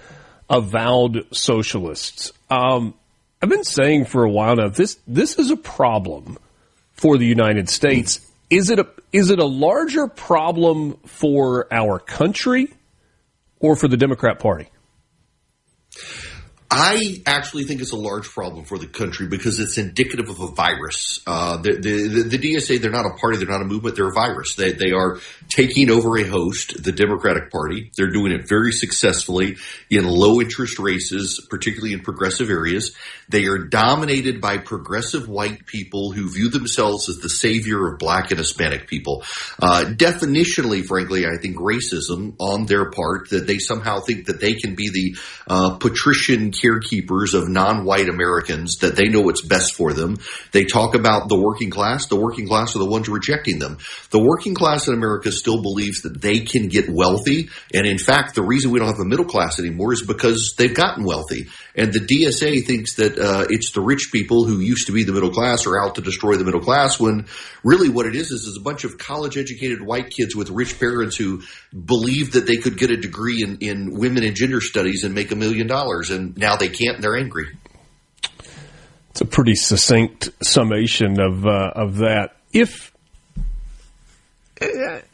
D: avowed socialists. I've been saying for a while now, this is a problem for the United States. Is it a larger problem for our country or for the Democrat Party?
J: I actually think it's a large problem for the country because it's indicative of a virus. The DSA, they're not a party, they're not a movement, they're a virus. They are taking over a host, the Democratic Party. They're doing it very successfully in low-interest races, particularly in progressive areas. They are dominated by progressive white people who view themselves as the savior of black and Hispanic people. Definitionally, frankly, I think racism on their part, that they somehow think that they can be the patrician carekeepers of non-white Americans, that they know what's best for them. They talk about the working class. The working class are the ones rejecting them. The working class in America still believes that they can get wealthy. And in fact, the reason we don't have a middle class anymore is because they've gotten wealthy. And the DSA thinks that it's the rich people who used to be the middle class are out to destroy the middle class, when really what it is a bunch of college-educated white kids with rich parents who believe that they could get a degree in women and gender studies and make $1 million. And now they can't, and they're angry.
D: It's a pretty succinct summation of that.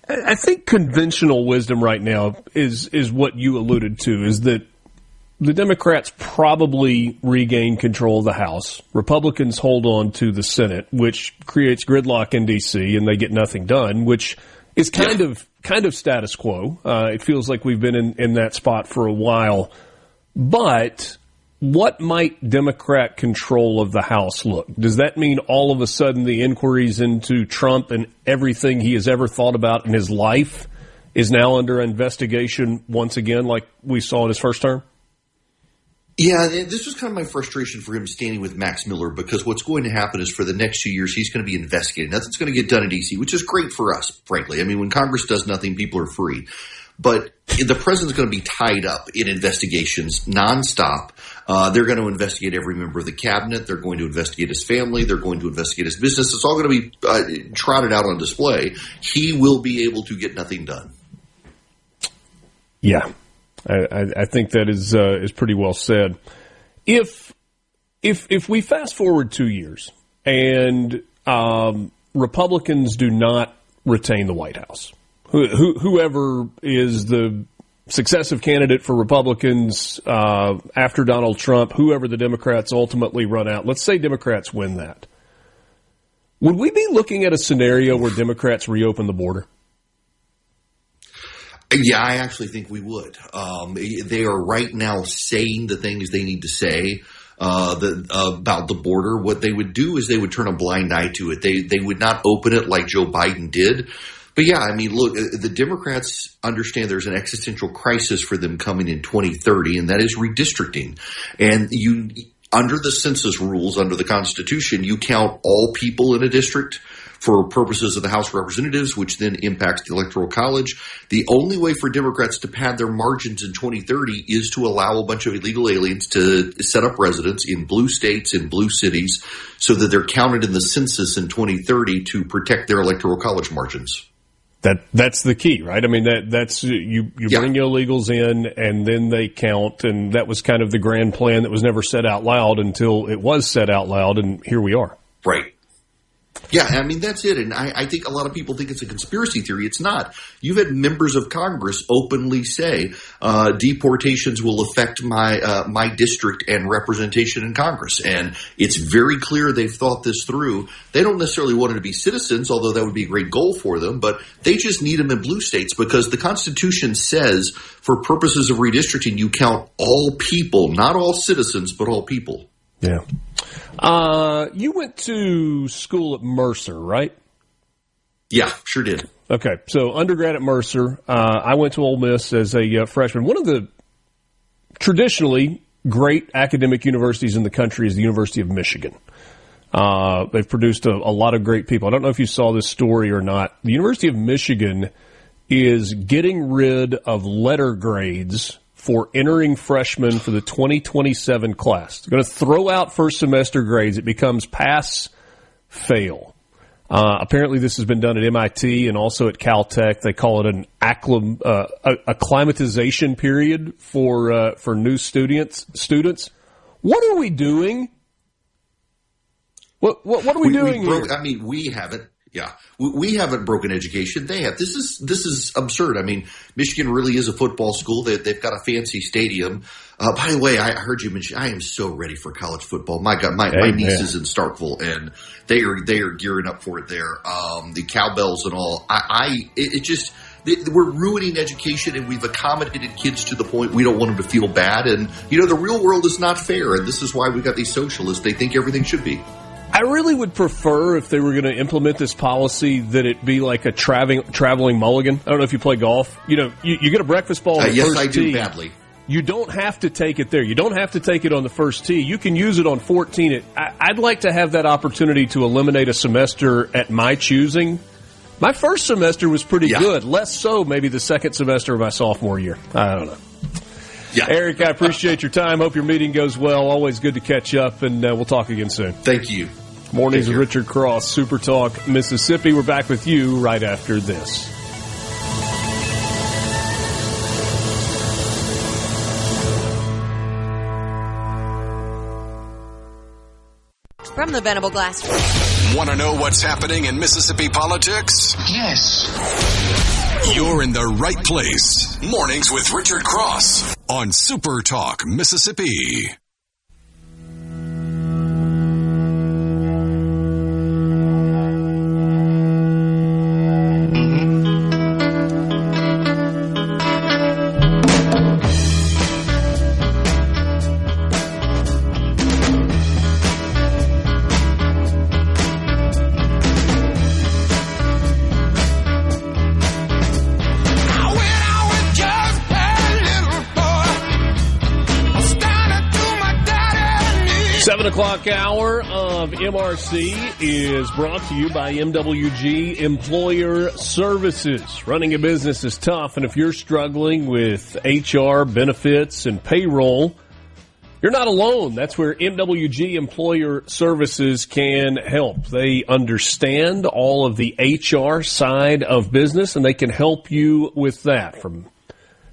D: I think conventional wisdom right now is what you alluded to, is that the Democrats probably regain control of the House. Republicans hold on to the Senate, which creates gridlock in D.C., and they get nothing done, which is kind of status quo. It feels like we've been in that spot for a while. But what might Democrat control of the House look? Does that mean all of a sudden the inquiries into Trump and everything he has ever thought about in his life is now under investigation once again, like we saw in his first term?
J: Yeah, this was kind of my frustration for him standing with Max Miller, because what's going to happen is for the next few years, he's going to be investigating. Nothing's going to get done in D.C., which is great for us, frankly. I mean, when Congress does nothing, people are free. But the president's going to be tied up in investigations nonstop. They're going to investigate every member of the cabinet. They're going to investigate his family. They're going to investigate his business. It's all going to be trotted out on display. He will be able to get nothing done.
D: Yeah. I think that is pretty well said. If we fast forward 2 years and Republicans do not retain the White House, whoever is the successive candidate for Republicans after Donald Trump, whoever the Democrats ultimately run out, let's say Democrats win that, would we be looking at a scenario where Democrats reopen the border?
J: Yeah, I actually think we would. They are right now saying the things they need to say about the border. What they would do is they would turn a blind eye to it. They would not open it like Joe Biden did. But yeah, I mean, look, the Democrats understand there's an existential crisis for them coming in 2030, and that is redistricting. And under the census rules, under the Constitution, you count all people in a district for purposes of the House of Representatives, which then impacts the Electoral College. The only way for Democrats to pad their margins in 2030 is to allow a bunch of illegal aliens to set up residence in blue states, in blue cities, so that they're counted in the census in 2030 to protect their Electoral College margins.
D: That's the key, right? I mean, that's you bring illegals in and then they count, and that was kind of the grand plan that was never said out loud until it was said out loud, and here we are.
J: Right. Yeah, I mean, that's it. And I think a lot of people think it's a conspiracy theory. It's not. You've had members of Congress openly say deportations will affect my district and representation in Congress. And it's very clear they've thought this through. They don't necessarily want it to be citizens, although that would be a great goal for them. But they just need them in blue states because the Constitution says for purposes of redistricting, you count all people, not all citizens, but all people.
D: Yeah. You went to school at Mercer, right?
J: Yeah, sure did.
D: Okay, so undergrad at Mercer. I went to Ole Miss as a freshman. One of the traditionally great academic universities in the country is the University of Michigan. They've produced a lot of great people. I don't know if you saw this story or not. The University of Michigan is getting rid of letter grades for entering freshmen for the 2027 class. They're going to throw out first semester grades. It becomes pass-fail. Apparently this has been done at MIT and also at Caltech. They call it an acclimatization period for new students. What are we doing? What are we doing here?
J: I mean, we haven't. Yeah, we haven't broken education. They have. This is absurd. I mean, Michigan really is a football school. They've got a fancy stadium. By the way, I heard you mention. I am so ready for college football. My God, my niece is in Starkville, and they are gearing up for it there. The cowbells and all. We're ruining education, and we've accommodated kids to the point we don't want them to feel bad. And the real world is not fair, and this is why we got these socialists. They think everything should be.
D: I really would prefer if they were going to implement this policy that it be like a traveling mulligan. I don't know if you play golf. You get a breakfast ball on the
J: yes,
D: first
J: I do
D: tee.
J: badly.
D: You don't have to take it there. You don't have to take it on the first tee. You can use it on 14. I'd like to have that opportunity to eliminate a semester at my choosing. My first semester was pretty good. Less so maybe the second semester of my sophomore year. I don't know.
J: Yeah.
D: Eric, I appreciate your time. Hope your meeting goes well. Always good to catch up, and we'll talk again soon.
J: Thank you.
D: Mornings with Richard Cross, Super Talk Mississippi. We're back with you right after this.
F: From the Venable Glass.
A: Want to know what's happening in Mississippi politics?
H: Yes.
A: You're in the right place. Mornings with Richard Cross on Super Talk Mississippi.
D: O'clock hour of MRC is brought to you by MWG Employer Services. Running a business is tough, and if you're struggling with HR, benefits, and payroll, you're not alone. That's where MWG Employer Services can help. They understand all of the HR side of business, and they can help you with that, from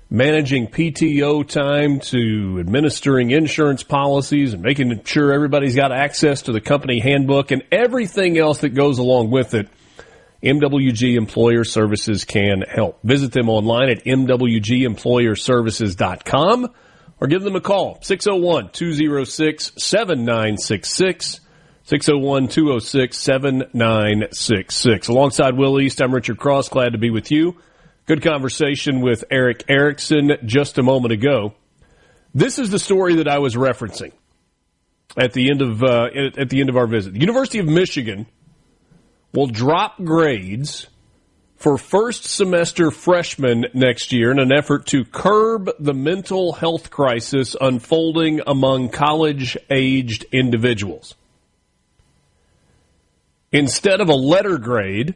D: managing PTO time to administering insurance policies and making sure everybody's got access to the company handbook and everything else that goes along with it. MWG Employer Services can help. Visit them online at mwgemployerservices.com or give them a call, 601-206-7966, 601-206-7966. Alongside Will East, I'm Richard Cross. Glad to be with you. Good conversation with Erick Erickson just a moment ago. This is the story that I was referencing at the end of our visit. The University of Michigan will drop grades for first semester freshmen next year in an effort to curb the mental health crisis unfolding among college-aged individuals. Instead of a letter grade,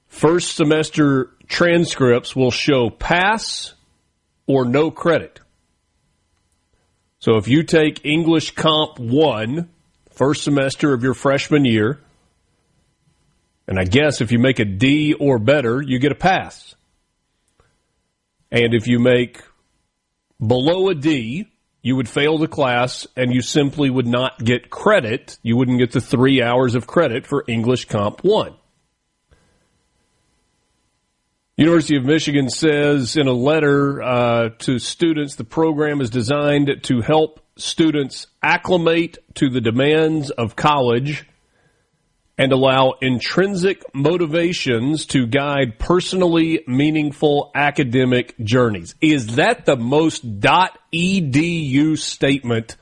D: first semester transcripts will show pass or no credit. So if you take English Comp 1, first semester of your freshman year, and I guess if you make a D or better, you get a pass. And if you make below a D, you would fail the class and you simply would not get credit. You wouldn't get the 3 hours of credit for English Comp 1. University of Michigan says in a letter to students, the program is designed to help students acclimate to the demands of college and allow intrinsic motivations to guide personally meaningful academic journeys. Is that the most .edu statement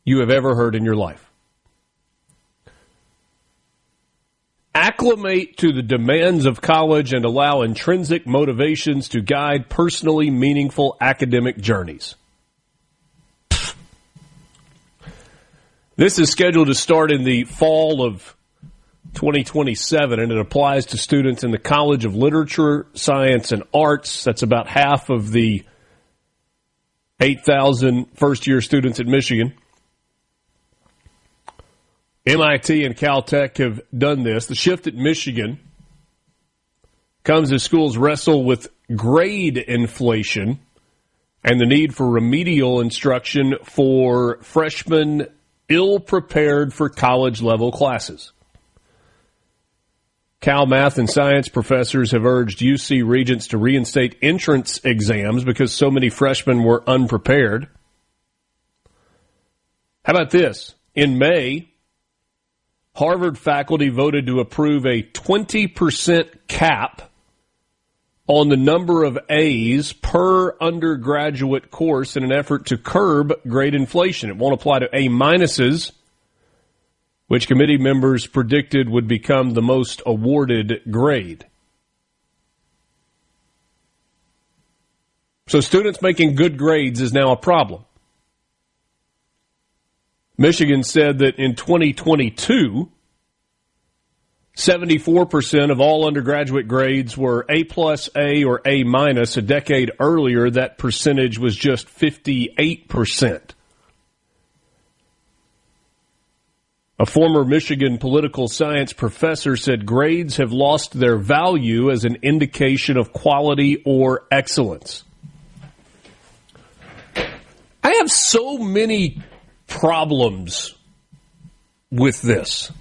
D: you have ever heard in your life? Acclimate to the demands of college and allow intrinsic motivations to guide personally meaningful academic journeys. This is scheduled to start in the fall of 2027, and it applies to students in the College of Literature, Science, and Arts. That's about half of the 8,000 first-year students at Michigan. MIT and Caltech have done this. The shift at Michigan comes as schools wrestle with grade inflation and the need for remedial instruction for freshmen ill-prepared for college-level classes. Cal math and science professors have urged UC regents to reinstate entrance exams because so many freshmen were unprepared. How about this? In May, Harvard faculty voted to approve a 20% cap on the number of A's per undergraduate course in an effort to curb grade inflation. It won't apply to A minuses, which committee members predicted would become the most awarded grade. So students making good grades is now a problem. Michigan said that in 2022, 74% of all undergraduate grades were A plus, A, or A minus. A decade earlier, that percentage was just 58%. A former Michigan political science professor said grades have lost their value as an indication of quality or excellence. I have so many problems with this.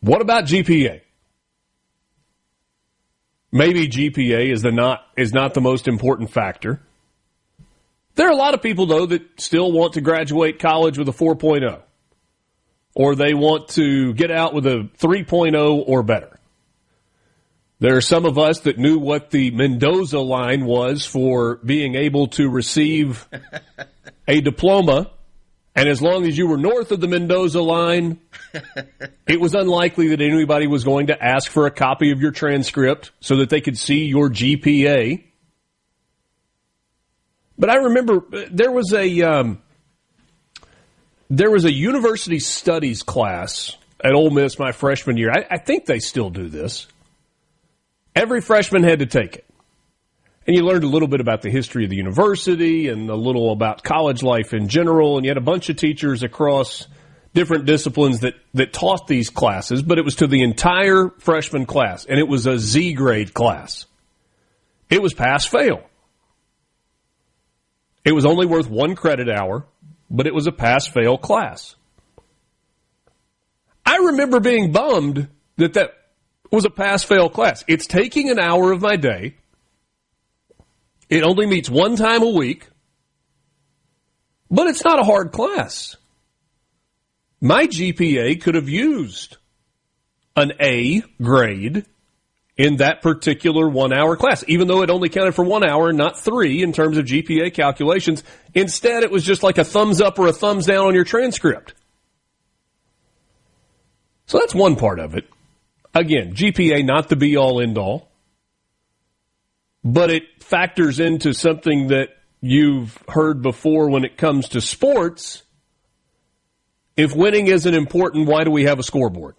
D: What about GPA? Maybe GPA is not the most important factor. There are a lot of people, though, that still want to graduate college with a 4.0, or they want to get out with a 3.0 or better. There are some of us that knew what the Mendoza line was for being able to receive a diploma, and as long as you were north of the Mendoza line, it was unlikely that anybody was going to ask for a copy of your transcript so that they could see your GPA. But I remember there was a university studies class at Ole Miss my freshman year. I think they still do this. Every freshman had to take it. And you learned a little bit about the history of the university and a little about college life in general. And you had a bunch of teachers across different disciplines that taught these classes, but it was to the entire freshman class. And it was a Z grade class. It was pass-fail. It was only worth 1 credit hour, but it was a pass-fail class. I remember being bummed that was a pass-fail class. It's taking an hour of my day. It only meets 1 time a week, but it's not a hard class. My GPA could have used an A grade in that particular 1 hour class, even though it only counted for 1 hour, not 3 in terms of GPA calculations. Instead, it was just like a thumbs up or a thumbs down on your transcript. So that's one part of it. Again, GPA not the be-all, end-all, but it factors into something that you've heard before when it comes to sports. If winning isn't important, why do we have a scoreboard?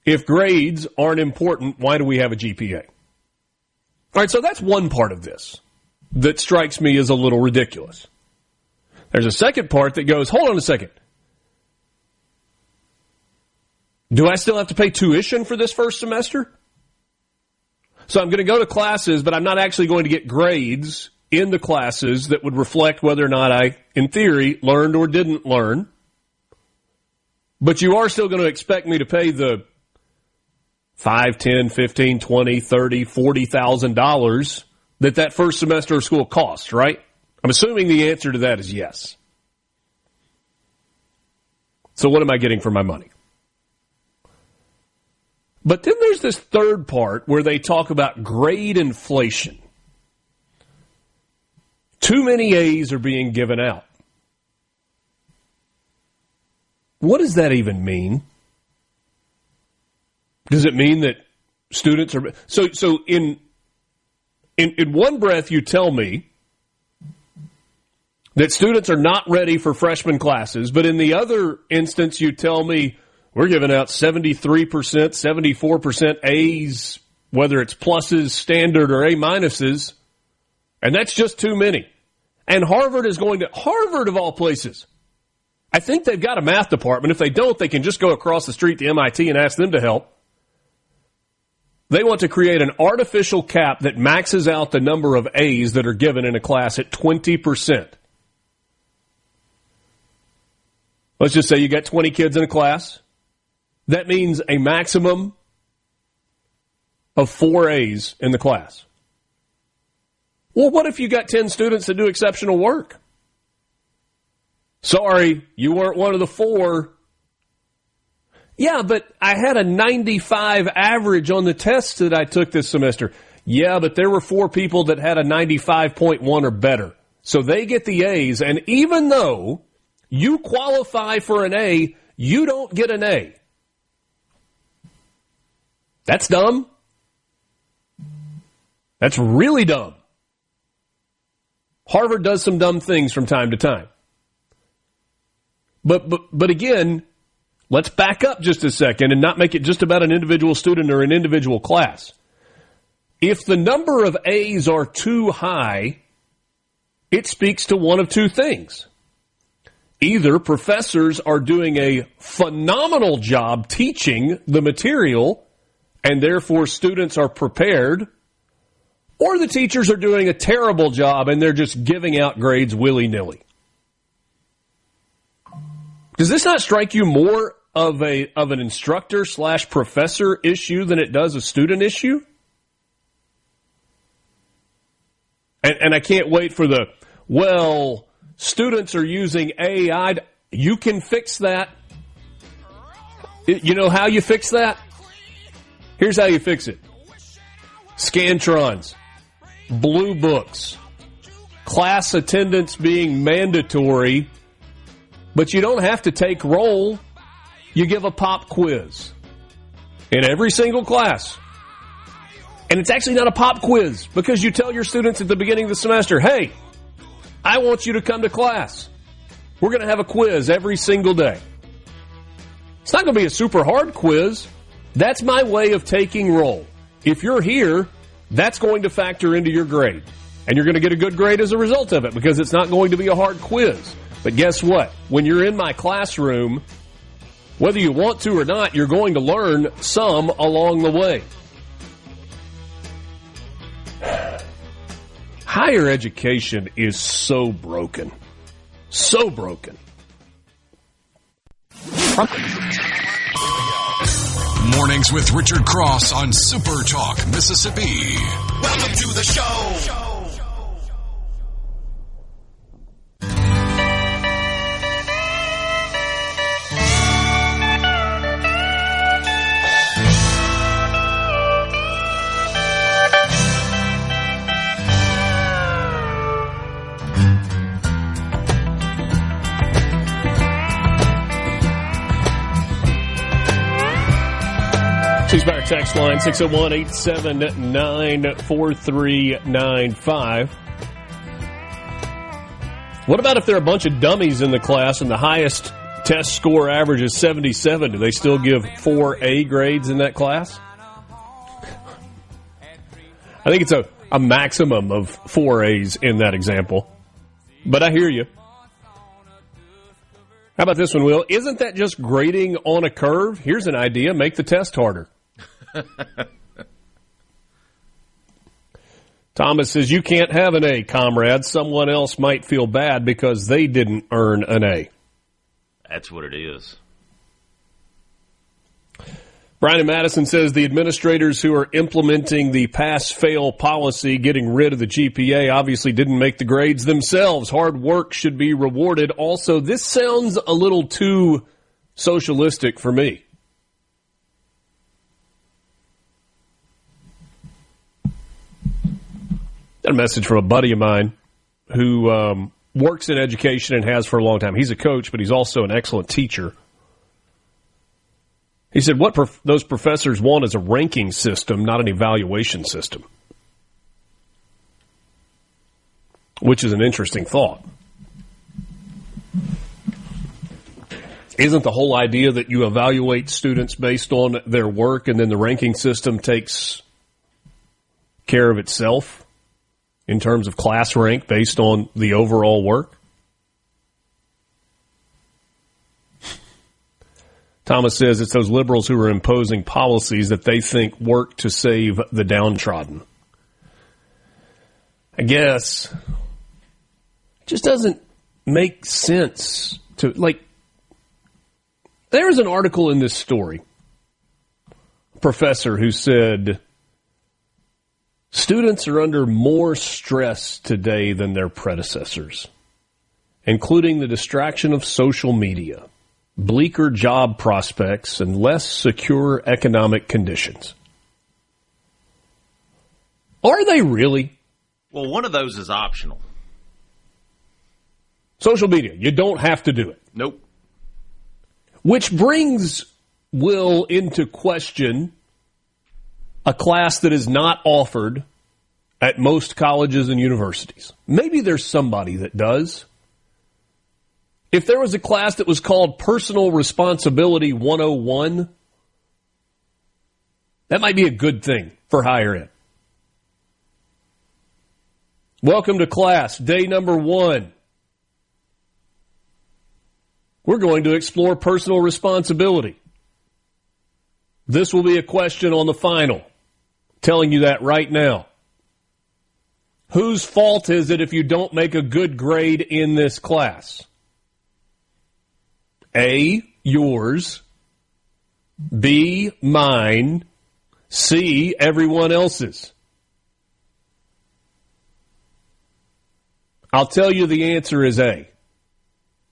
D: If grades aren't important, why do we have a GPA? All right, so that's one part of this that strikes me as a little ridiculous. There's a second part that goes, hold on a second. Do I still have to pay tuition for this first semester? So I'm going to go to classes, but I'm not actually going to get grades in the classes that would reflect whether or not I, in theory, learned or didn't learn. But you are still going to expect me to pay the $5, $10, $15, $20, $30, $40,000 that first semester of school costs, right? I'm assuming the answer to that is yes. So what am I getting for my money? But then there's this third part where they talk about grade inflation. Too many A's are being given out. What does that even mean? Does it mean that students are... So in one breath you tell me that students are not ready for freshman classes, but in the other instance you tell me we're giving out 73%, 74% A's, whether it's pluses, standard, or A minuses, and that's just too many. And Harvard is going to... Harvard, of all places. I think they've got a math department. If they don't, they can just go across the street to MIT and ask them to help. They want to create an artificial cap that maxes out the number of A's that are given in a class at 20%. Let's just say you got 20 kids in a class. That means a maximum of 4 A's in the class. Well, what if you got 10 students that do exceptional work? Sorry, you weren't one of the 4. Yeah, but I had a 95 average on the tests that I took this semester. Yeah, but there were 4 people that had a 95.1 or better. So they get the A's, and even though you qualify for an A, you don't get an A. That's dumb. That's really dumb. Harvard does some dumb things from time to time. But again, let's back up just a second and not make it just about an individual student or an individual class. If the number of A's are too high, it speaks to one of two things. Either professors are doing a phenomenal job teaching the material and therefore students are prepared, or the teachers are doing a terrible job and they're just giving out grades willy-nilly. Does this not strike you more of an instructor/professor issue than it does a student issue? And I can't wait for students are using AI. You can fix that. You know how you fix that? Here's how you fix it. Scantrons, blue books, class attendance being mandatory, but you don't have to take roll. You give a pop quiz in every single class. And it's actually not a pop quiz because you tell your students at the beginning of the semester, hey, I want you to come to class. We're going to have a quiz every single day. It's not going to be a super hard quiz. That's my way of taking roll. If you're here, that's going to factor into your grade. And you're going to get a good grade as a result of it because it's not going to be a hard quiz. But guess what? When you're in my classroom, whether you want to or not, you're going to learn some along the way. Higher education is so broken. So broken.
A: Mornings with Richard Cross on SuperTalk Mississippi.
H: Welcome to the show.
D: Ceasefire text line 601-879-4395. What about if there are a bunch of dummies in the class and the highest test score average is 77? Do they still give 4A grades in that class? I think it's a maximum of 4 A's in that example. But I hear you. How about this one, Will? Isn't that just grading on a curve? Here's an idea. Make the test harder. Thomas says, you can't have an A, comrade. Someone else might feel bad because they didn't earn an A.
E: That's what it is.
D: Brian in Madison says the administrators who are implementing the pass-fail policy, getting rid of the GPA, obviously didn't make the grades themselves. Hard work should be rewarded. Also, this sounds a little too socialistic for me. Got a message from a buddy of mine who works in education and has for a long time. He's a coach, but he's also an excellent teacher. He said what those professors want is a ranking system, not an evaluation system, which is an interesting thought. Isn't the whole idea that you evaluate students based on their work and then the ranking system takes care of itself in terms of class rank based on the overall work? Thomas says it's those liberals who are imposing policies that they think work to save the downtrodden. I guess it just doesn't make sense to, like, there's an article in this story, a professor who said students are under more stress today than their predecessors, including the distraction of social media, bleaker job prospects, and less secure economic conditions. Are they really?
E: Well, one of those is optional.
D: Social media, you don't have to do it.
E: Nope.
D: Which brings Will into question a class that is not offered at most colleges and universities. Maybe there's somebody that does. If there was a class that was called Personal Responsibility 101, that might be a good thing for higher ed. Welcome to class, day number 1. We're going to explore personal responsibility. This will be a question on the final. I'm telling you that right now. Whose fault is it if you don't make a good grade in this class? A, yours. B, mine. C, everyone else's. I'll tell you the answer is A.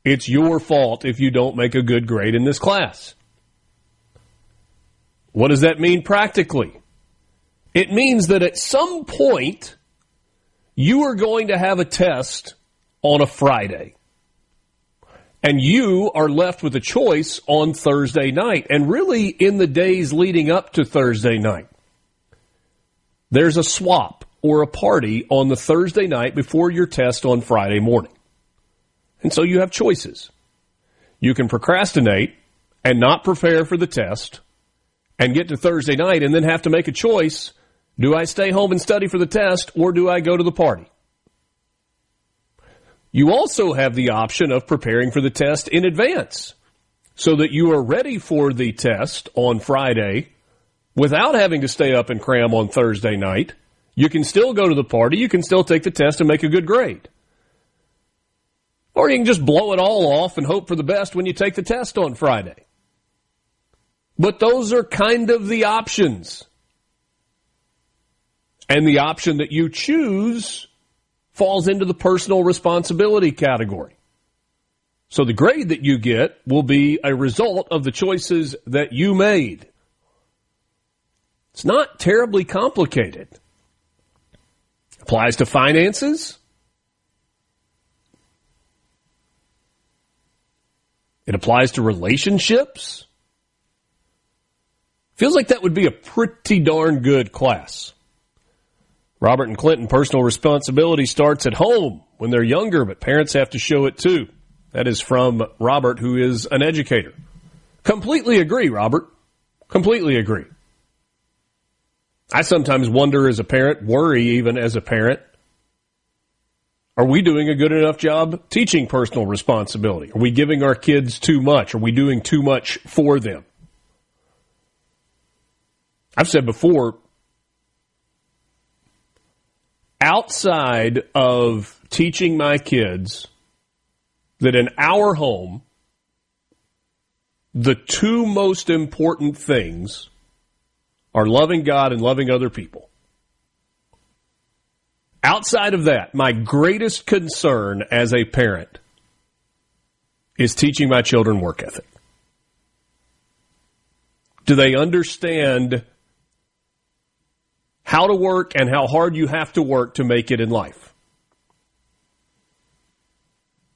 D: It's your fault if you don't make a good grade in this class. What does that mean practically? It means that at some point, you are going to have a test on a Friday. And you are left with a choice on Thursday night, and really in the days leading up to Thursday night. There's a swap or a party on the Thursday night before your test on Friday morning. And so you have choices. You can procrastinate and not prepare for the test and get to Thursday night and then have to make a choice. Do I stay home and study for the test, or do I go to the party? You also have the option of preparing for the test in advance so that you are ready for the test on Friday without having to stay up and cram on Thursday night. You can still go to the party. You can still take the test and make a good grade. Or you can just blow it all off and hope for the best when you take the test on Friday. But those are kind of the options. And the option that you choose falls into the personal responsibility category. So the grade that you get will be a result of the choices that you made. It's not terribly complicated. Applies to finances. It applies to relationships. Feels like that would be a pretty darn good class. Robert and Clinton, personal responsibility starts at home when they're younger, but parents have to show it too. That is from Robert, who is an educator. Completely agree, Robert. Completely agree. I sometimes wonder as a parent, worry even as a parent, are we doing a good enough job teaching personal responsibility? Are we giving our kids too much? Are we doing too much for them? I've said before, outside of teaching my kids that in our home, the two most important things are loving God and loving other people. Outside of that, my greatest concern as a parent is teaching my children work ethic. Do they understand how to work and how hard you have to work to make it in life?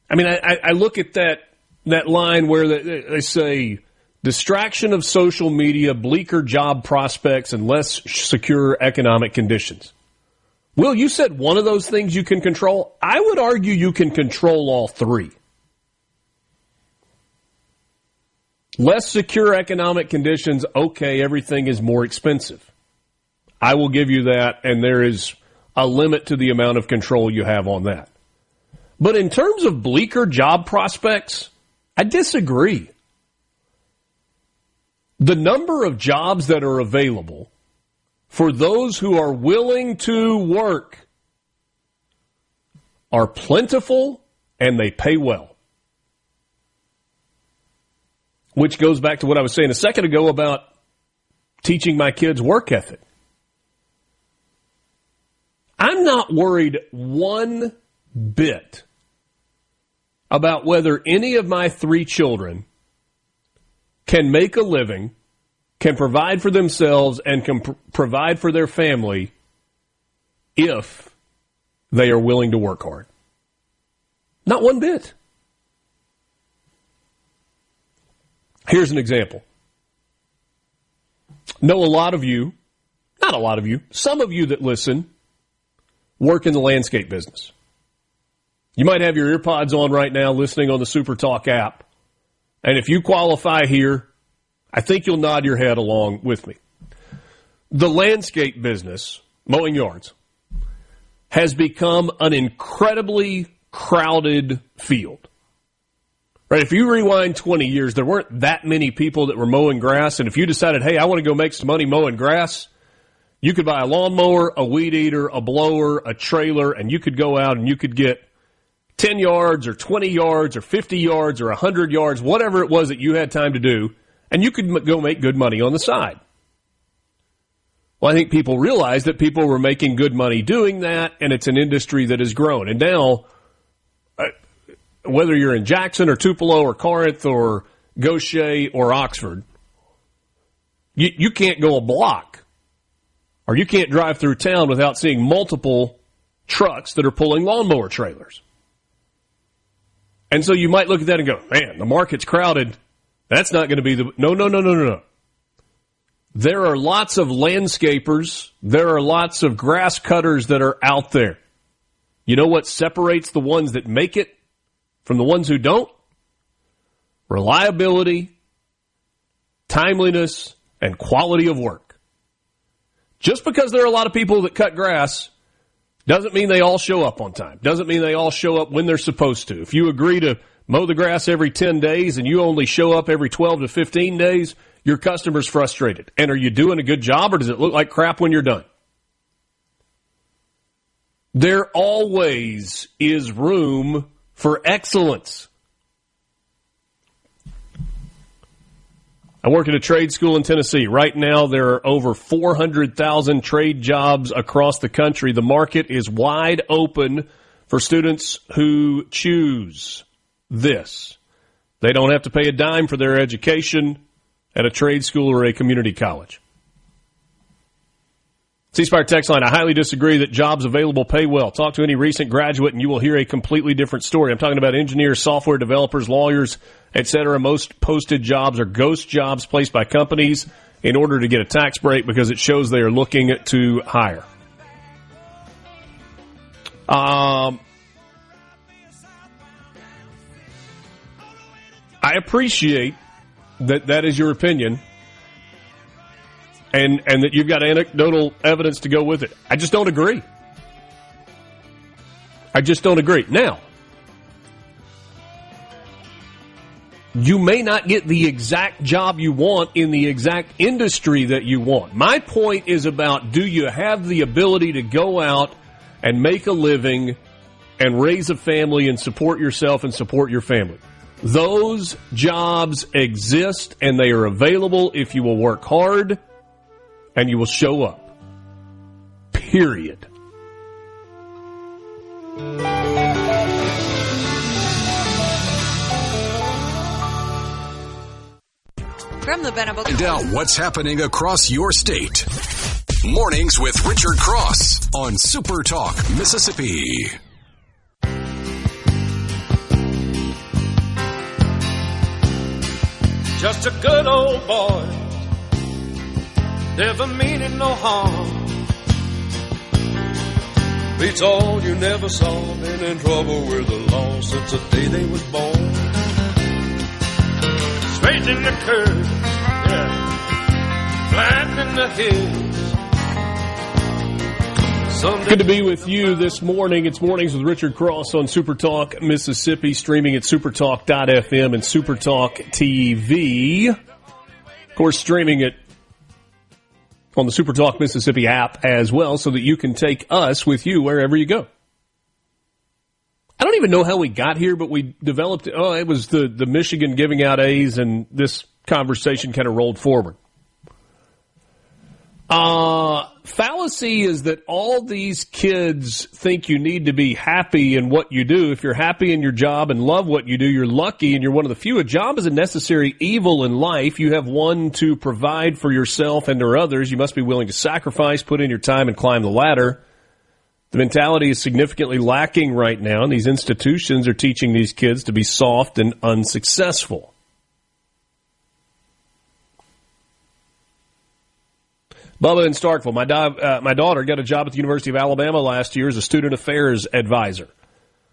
D: I mean, I look at that line where they say, distraction of social media, bleaker job prospects, and less secure economic conditions. Will, you said one of those things you can control. I would argue you can control all three. Less secure economic conditions, okay, everything is more expensive. I will give you that, and there is a limit to the amount of control you have on that. But in terms of bleaker job prospects, I disagree. The number of jobs that are available for those who are willing to work are plentiful and they pay well. Which goes back to what I was saying a second ago about teaching my kids work ethic. I'm not worried one bit about whether any of my three children can make a living, can provide for themselves, and can provide for their family if they are willing to work hard. Not one bit. Here's an example. Know a lot of you, not a lot of you, some of you that listen work in the landscape business. You might have your earpods on right now listening on the SuperTalk app. And if you qualify here, I think you'll nod your head along with me. The landscape business, mowing yards, has become an incredibly crowded field. Right? If you rewind 20 years, there weren't that many people that were mowing grass. And if you decided, hey, I want to go make some money mowing grass, you could buy a lawnmower, a weed eater, a blower, a trailer, and you could go out and you could get 10 yards or 20 yards or 50 yards or 100 yards, whatever it was that you had time to do, and you could go make good money on the side. Well, I think people realized that people were making good money doing that, and it's an industry that has grown. And now, whether you're in Jackson or Tupelo or Corinth or Gaucher or Oxford, you can't go a block or you can't drive through town without seeing multiple trucks that are pulling lawnmower trailers. And so you might look at that and go, man, the market's crowded. That's not going to be the... No. There are lots of landscapers. There are lots of grass cutters that are out there. You know what separates the ones that make it from the ones who don't? Reliability, timeliness, and quality of work. Just because there are a lot of people that cut grass doesn't mean they all show up on time. Doesn't mean they all show up when they're supposed to. If you agree to mow the grass every 10 days and you only show up every 12 to 15 days, your customer's frustrated. And are you doing a good job, or does it look like crap when you're done? There always is room for excellence. I work at a trade school in Tennessee. Right now, there are over 400,000 trade jobs across the country. The market is wide open for students who choose this. They don't have to pay a dime for their education at a trade school or a community college. C-Spire text line, I highly disagree that jobs available pay well. Talk to any recent graduate and you will hear a completely different story. I'm talking about engineers, software developers, lawyers, etc. Most posted jobs are ghost jobs placed by companies in order to get a tax break because it shows they are looking to hire. I appreciate that is your opinion and that you've got anecdotal evidence to go with it. I just don't agree. Now, you may not get the exact job you want in the exact industry that you want. My point is about, do you have the ability to go out and make a living and raise a family and support yourself and support your family? Those jobs exist and they are available if you will work hard and you will show up. Period.
F: From the Venable.
A: Find out what's happening across your state. Mornings with Richard Cross on SuperTalk Mississippi.
H: Just a good old boy, never meaning no harm. Beats all you never saw, been in trouble with the law since the day they was born. Straight in the curve, yeah, flat in the hills.
D: Good to be with you this morning. It's Mornings with Richard Cross on SuperTalk Mississippi, streaming at supertalk.fm and SuperTalk TV. Of course, streaming it on the SuperTalk Mississippi app as well, so that you can take us with you wherever you go. I don't even know how we got here, but we developed it. Oh, it was the Michigan giving out A's, and this conversation kind of rolled forward. Fallacy is that all these kids think you need to be happy in what you do. If you're happy in your job and love what you do, you're lucky and you're one of the few. A job is a necessary evil in life. You have one to provide for yourself and or others. You must be willing to sacrifice, put in your time, and climb the ladder. The mentality is significantly lacking right now, and these institutions are teaching these kids to be soft and unsuccessful. Bubba in Starkville, my daughter got a job at the University of Alabama last year as a student affairs advisor.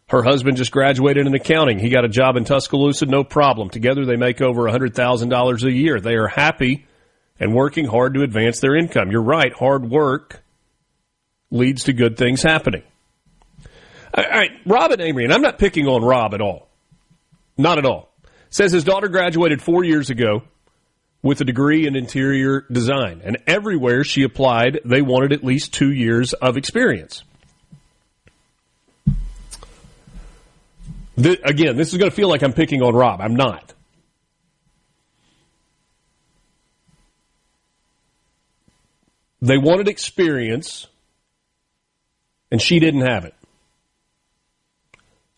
D: Her husband just graduated in accounting. He got a job in Tuscaloosa, no problem. Together they make over $100,000 a year. They are happy and working hard to advance their income. You're right, hard work leads to good things happening. All right, Rob and Amory, and I'm not picking on Rob at all. Not at all. Says his daughter graduated 4 years ago with a degree in interior design. And everywhere she applied, they wanted at least 2 years of experience. Again, this is going to feel like I'm picking on Rob. I'm not. They wanted experience, and she didn't have it.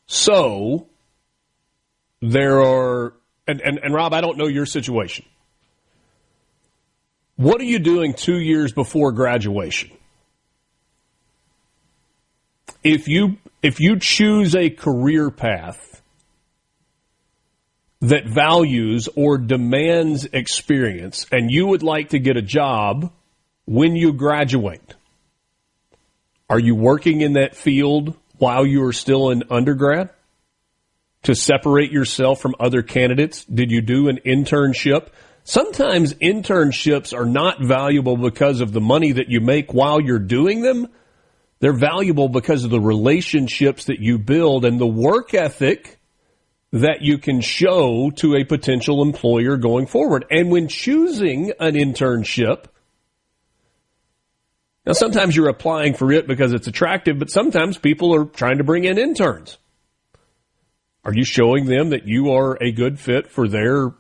D: So, there are, and Rob, I don't know your situation. What are you doing 2 years before graduation? If you choose a career path that values or demands experience and you would like to get a job when you graduate, are you working in that field while you are still in undergrad to separate yourself from other candidates? Did you do an internship? Sometimes internships are not valuable because of the money that you make while you're doing them. They're valuable because of the relationships that you build and the work ethic that you can show to a potential employer going forward. And when choosing an internship, now sometimes you're applying for it because it's attractive, but sometimes people are trying to bring in interns. Are you showing them that you are a good fit for their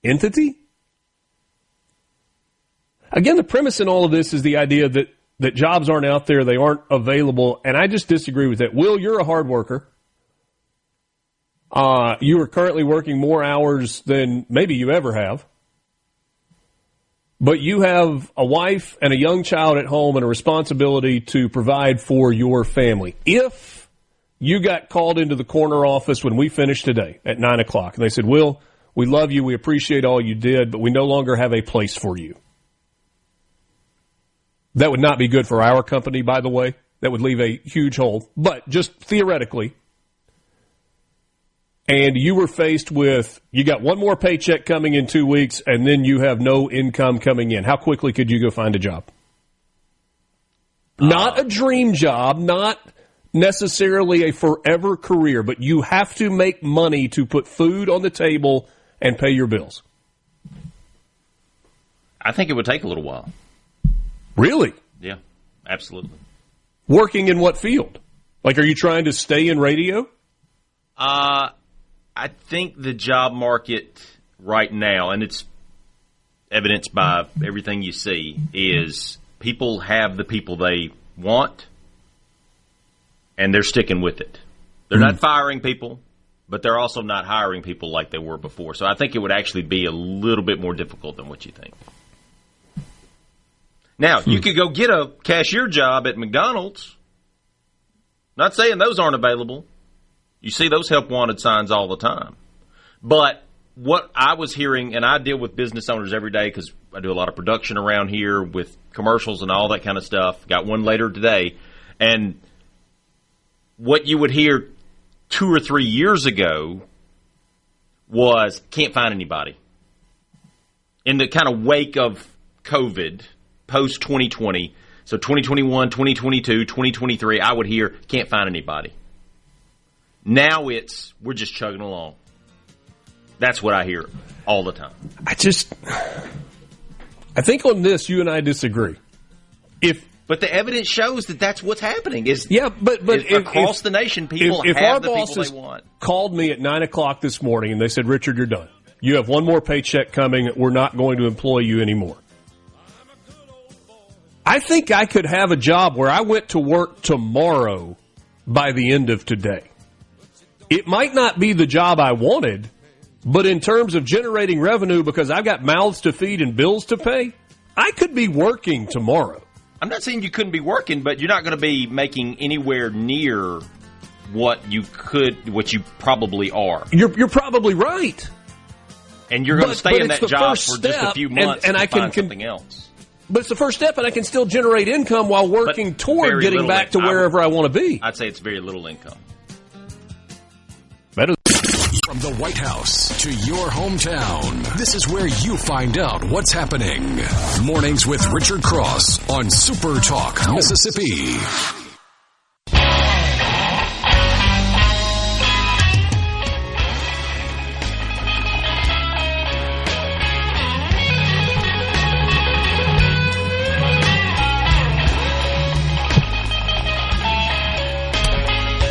D: entity? Again, the premise in all of this is the idea that jobs aren't out there, they aren't available, and I just disagree with that. Will, you're a hard worker. You are currently working more hours than maybe you ever have. But you have a wife and a young child at home and a responsibility to provide for your family. If you got called into the corner office when we finished today at 9 o'clock, and they said, Will, we love you, we appreciate all you did, but we no longer have a place for you. That would not be good for our company, by the way. That would leave a huge hole. But just theoretically, and you were faced with, you got one more paycheck coming in 2 weeks, and then you have no income coming in. How quickly could you go find a job? Not a dream job, not necessarily a forever career, but you have to make money to put food on the table and pay your bills.
E: I think it would take a little while.
D: Really?
E: Yeah, absolutely.
D: Working in what field? Like, are you trying to stay in radio?
E: I think the job market right now, and it's evidenced by everything you see, is people have the people they want, and they're sticking with it. They're not firing people, but they're also not hiring people like they were before. So I think it would actually be a little bit more difficult than what you think. Now, you could go get a cashier job at McDonald's. Not saying those aren't available. You see those help wanted signs all the time. But what I was hearing, and I deal with business owners every day because I do a lot of production around here with commercials and all that kind of stuff. Got one later today. And what you would hear 2 or 3 years ago was, can't find anybody. In the kind of wake of COVID, post-2020, so 2021, 2022, 2023, I would hear, can't find anybody. Now it's, we're just chugging along. That's what I hear all the time.
D: I think on this, you and I disagree.
E: But the evidence shows that that's what's happening.
D: But
E: across the nation, people have the people they want.
D: Called me at 9 o'clock this morning and they said, Richard, you're done. You have one more paycheck coming. We're not going to employ you anymore. I think I could have a job where I went to work tomorrow by the end of today. It might not be the job I wanted, but in terms of generating revenue, because I've got mouths to feed and bills to pay, I could be working tomorrow.
E: I'm not saying you couldn't be working, but you're not going to be making anywhere near what you probably are.
D: You're probably right.
E: And you're going to stay in that job for just a few months and I can find something else.
D: But it's the first step, and I can still generate income while working toward getting back to wherever I want to be.
E: I'd say it's very little income.
D: Better.
A: From the White House to your hometown, this is where you find out what's happening. Mornings with Richard Cross on SuperTalk Mississippi.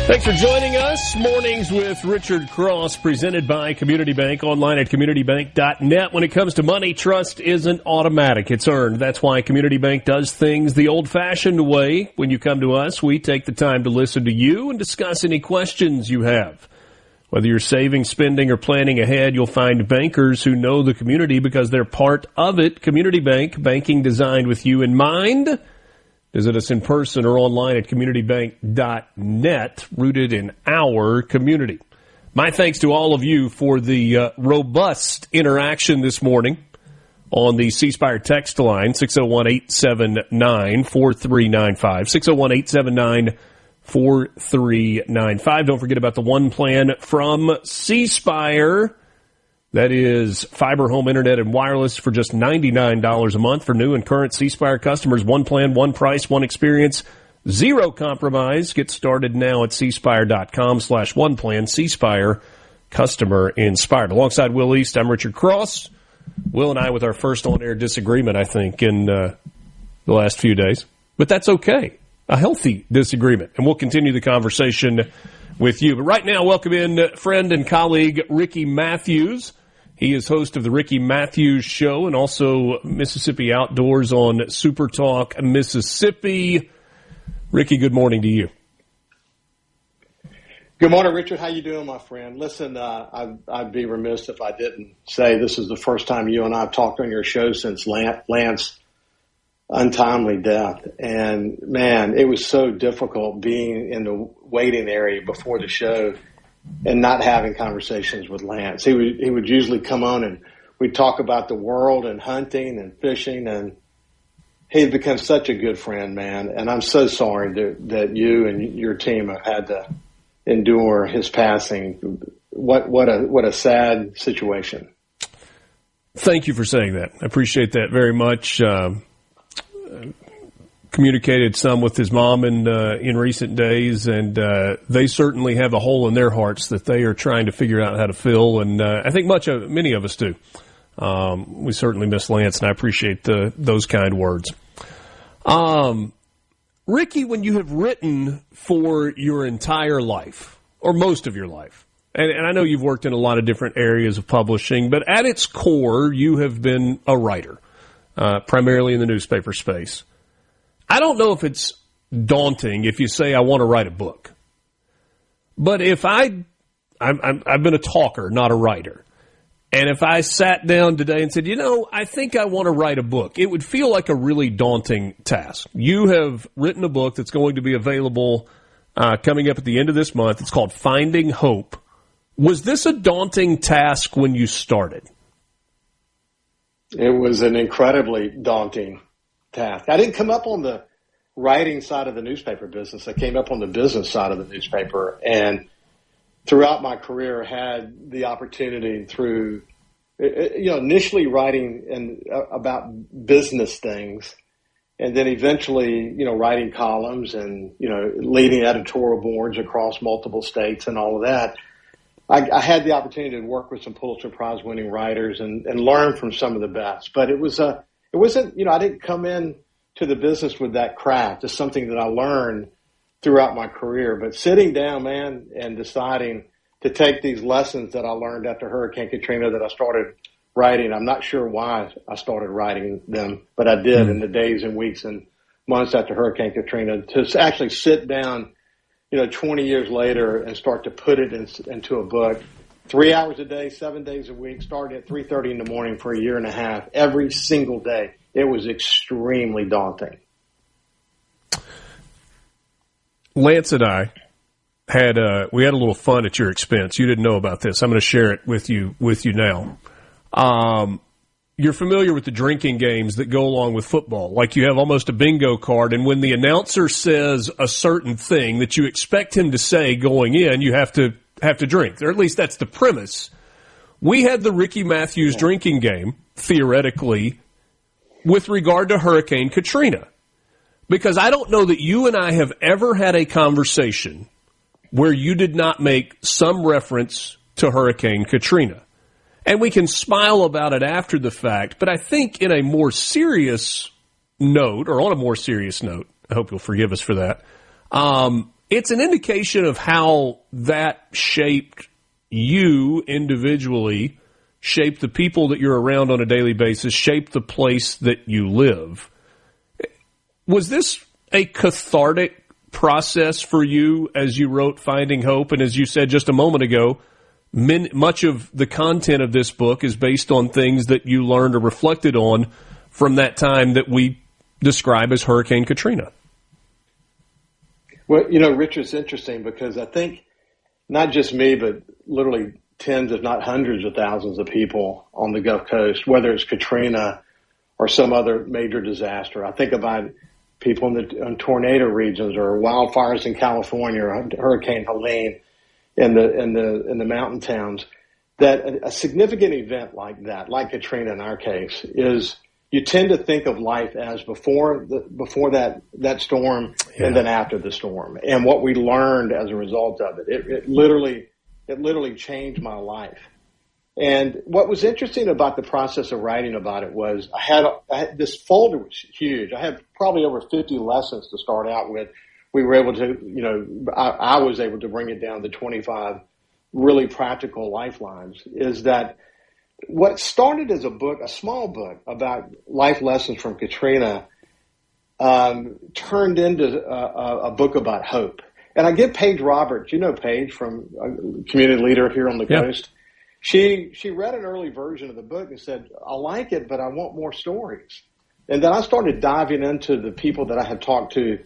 D: Thanks for joining us. Mornings with Richard Cross, presented by Community Bank, online at communitybank.net. When it comes to money, trust isn't automatic. It's earned. That's why Community Bank does things the old-fashioned way. When you come to us, we take the time to listen to you and discuss any questions you have. Whether you're saving, spending, or planning ahead, you'll find bankers who know the community because they're part of it. Community Bank, banking designed with you in mind. Visit us in person or online at communitybank.net, rooted in our community. My thanks to all of you for the robust interaction this morning on the C-Spire text line, 601-879-4395, 601-879-4395. Don't forget about the one plan from C-Spire. That is fiber home internet and wireless for just $99 a month for new and current C-Spire customers. One plan, one price, one experience, zero compromise. Get started now at cspire.com/one plan. C-Spire, customer inspired. Alongside Will East, I'm Richard Cross. Will and I with our first on-air disagreement, I think, in the last few days. But that's okay. A healthy disagreement. And we'll continue the conversation with you. But right now, welcome in friend and colleague Ricky Matthews. He is host of the Ricky Matthews Show and also Mississippi Outdoors on SuperTalk Mississippi. Ricky, good morning to you.
K: Good morning, Richard. How you doing, my friend? Listen, I'd be remiss if I didn't say this is the first time you and I have talked on your show since Lance's untimely death. And, man, it was so difficult being in the waiting area before the show and not having conversations with Lance. He would usually come on and we'd talk about the world and hunting and fishing, and he's become such a good friend, man. And I'm so sorry that you and your team have had to endure his passing. What a sad situation.
D: Thank you for saying that. I appreciate that very much. Communicated some with his mom in recent days, and they certainly have a hole in their hearts that they are trying to figure out how to fill. And I think many of us do. We certainly miss Lance, and I appreciate those kind words. Ricky, when you have written for your entire life, or most of your life, and I know you've worked in a lot of different areas of publishing, but at its core, you have been a writer, primarily in the newspaper space. I don't know if it's daunting if you say, I want to write a book. But if I've been a talker, not a writer. And if I sat down today and said, I think I want to write a book, it would feel like a really daunting task. You have written a book that's going to be available coming up at the end of this month. It's called Finding Hope. Was this a daunting task when you started?
K: It was an incredibly daunting task. I didn't come up on the writing side of the newspaper business. I came up on the business side of the newspaper, and throughout my career had the opportunity through, initially writing about business things, and then eventually, writing columns and, leading editorial boards across multiple states and all of that. I had the opportunity to work with some Pulitzer Prize winning writers and learn from some of the best, but it wasn't, I didn't come in to the business with that craft. It's something that I learned throughout my career, but sitting down, man, and deciding to take these lessons that I learned after Hurricane Katrina that I started writing. I'm not sure why I started writing them, but I did in the days and weeks and months after Hurricane Katrina, to actually sit down, 20 years later and start to put it into a book. 3 hours a day, 7 days a week, starting at 3:30 in the morning for a year and a half, every single day. It was extremely daunting.
D: Lance and I had a little fun at your expense. You didn't know about this. I'm going to share it with you now. You're familiar with the drinking games that go along with football. Like you have almost a bingo card, and when the announcer says a certain thing that you expect him to say going in, you have to drink. Or at least that's the premise. We had the Ricky Matthews drinking game, theoretically, with regard to Hurricane Katrina. Because I don't know that you and I have ever had a conversation where you did not make some reference to Hurricane Katrina. And we can smile about it after the fact, but I think in a more serious note, or on a more serious note, I hope you'll forgive us for that, it's an indication of how that shaped you individually, shaped the people that you're around on a daily basis, shaped the place that you live. Was this a cathartic process for you as you wrote Finding Hope? And as you said just a moment ago, much of the content of this book is based on things that you learned or reflected on from that time that we describe as Hurricane Katrina.
K: Well, Richard, it's interesting because I think not just me, but literally tens, if not hundreds of thousands of people on the Gulf Coast, whether it's Katrina or some other major disaster. I think about people in tornado regions or wildfires in California or Hurricane Helene in the mountain towns, that a significant event like that, like Katrina in our case, is you tend to think of life as before that storm and then after the storm, and what we learned as a result of it. It literally changed my life. And what was interesting about the process of writing about it was I had this folder was huge. I had probably over 50 lessons to start out with. We were able to, I was able to bring it down to 25 really practical lifelines. Is that what started as a book, a small book about life lessons from Katrina, turned into a book about hope. And I give Paige Roberts, Paige from a community leader here on the coast. She read an early version of the book and said, I like it, but I want more stories. And then I started diving into the people that I had talked to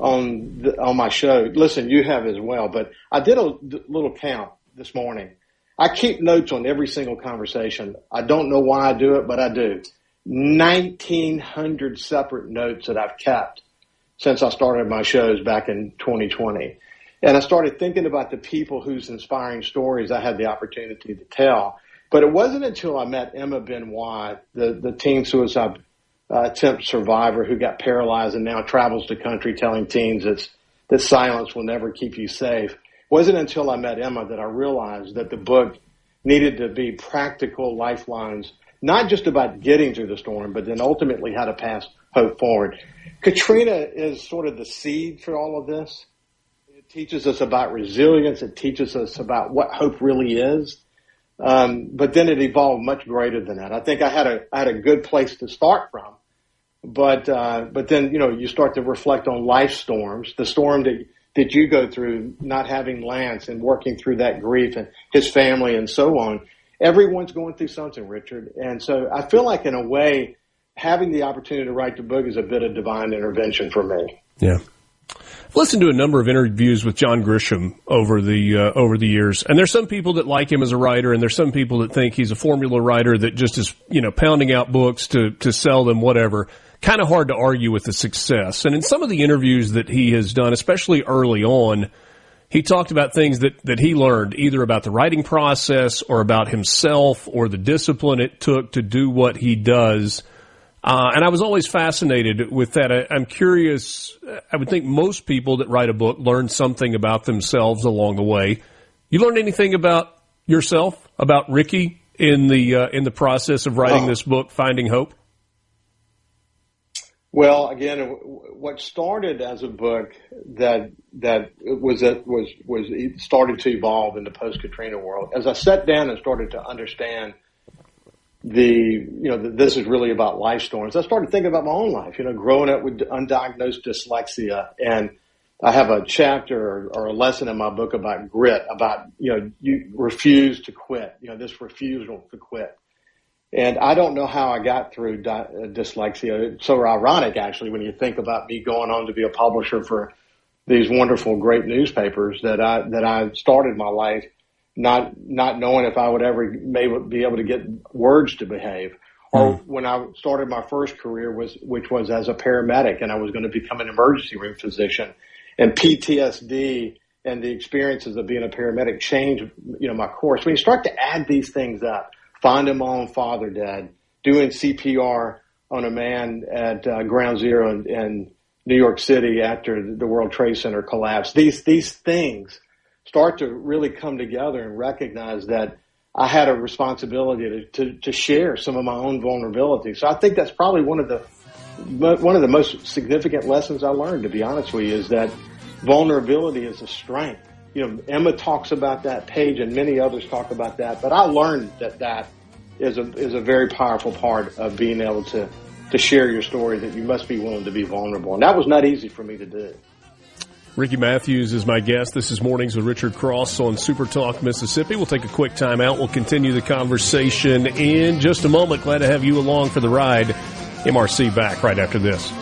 K: on my show. Listen, you have as well, but I did a little count this morning. I keep notes on every single conversation. I don't know why I do it, but I do. 1,900 separate notes that I've kept since I started my shows back in 2020. And I started thinking about the people whose inspiring stories I had the opportunity to tell. But it wasn't until I met Emma Benoit, the teen suicide attempt survivor who got paralyzed and now travels the country telling teens that silence will never keep you safe. It wasn't until I met Emma that I realized that the book needed to be practical lifelines, not just about getting through the storm, but then ultimately how to pass hope forward. Katrina is sort of the seed for all of this. It teaches us about resilience. It teaches us about what hope really is. But then it evolved much greater than that. I think I had a good place to start from. But then, you start to reflect on life storms, the storm that you go through, not having Lance and working through that grief and his family and so on. Everyone's going through something, Richard. And so I feel like, in a way, having the opportunity to write the book is a bit of divine intervention for me.
D: Yeah. I've listened to a number of interviews with John Grisham over the years, and there's some people that like him as a writer, and there's some people that think he's a formula writer that just is, pounding out books to sell them, whatever. Kind of hard to argue with the success. And in some of the interviews that he has done, especially early on, he talked about things that he learned either about the writing process or about himself or the discipline it took to do what he does. And I was always fascinated with that. I'm curious. I would think most people that write a book learn something about themselves along the way. You learned anything about yourself, about Ricky, in the process of writing this book, Finding Hope?
K: Well, again, what started as a book that started to evolve in the post-Katrina world, as I sat down and started to understand this is really about life storms, I started thinking about my own life, growing up with undiagnosed dyslexia. And I have a chapter or a lesson in my book about grit, about, you refuse to quit, this refusal to quit. And I don't know how I got through dyslexia. It's so ironic, actually, when you think about me going on to be a publisher for these wonderful, great newspapers, that I started my life not knowing if I would ever be able to get words to behave. Or when I started my first career, which was as a paramedic, and I was going to become an emergency room physician. And PTSD and the experiences of being a paramedic changed, my course. When you start to add these things up, finding my own father dead, doing CPR on a man at Ground Zero in New York City after the World Trade Center collapsed. These things start to really come together and recognize that I had a responsibility to share some of my own vulnerability. So I think that's probably one of the most significant lessons I learned, to be honest with you, is that vulnerability is a strength. Emma talks about that, Paige and many others talk about that, but I learned that is a very powerful part of being able to share your story, that you must be willing to be vulnerable. And that was not easy for me to do.
D: Ricky Matthews is my guest. This is Mornings with Richard Cross on SuperTalk Mississippi. We'll take a quick time out. We'll continue the conversation in just a moment. Glad to have you along for the ride. MRC back right after this.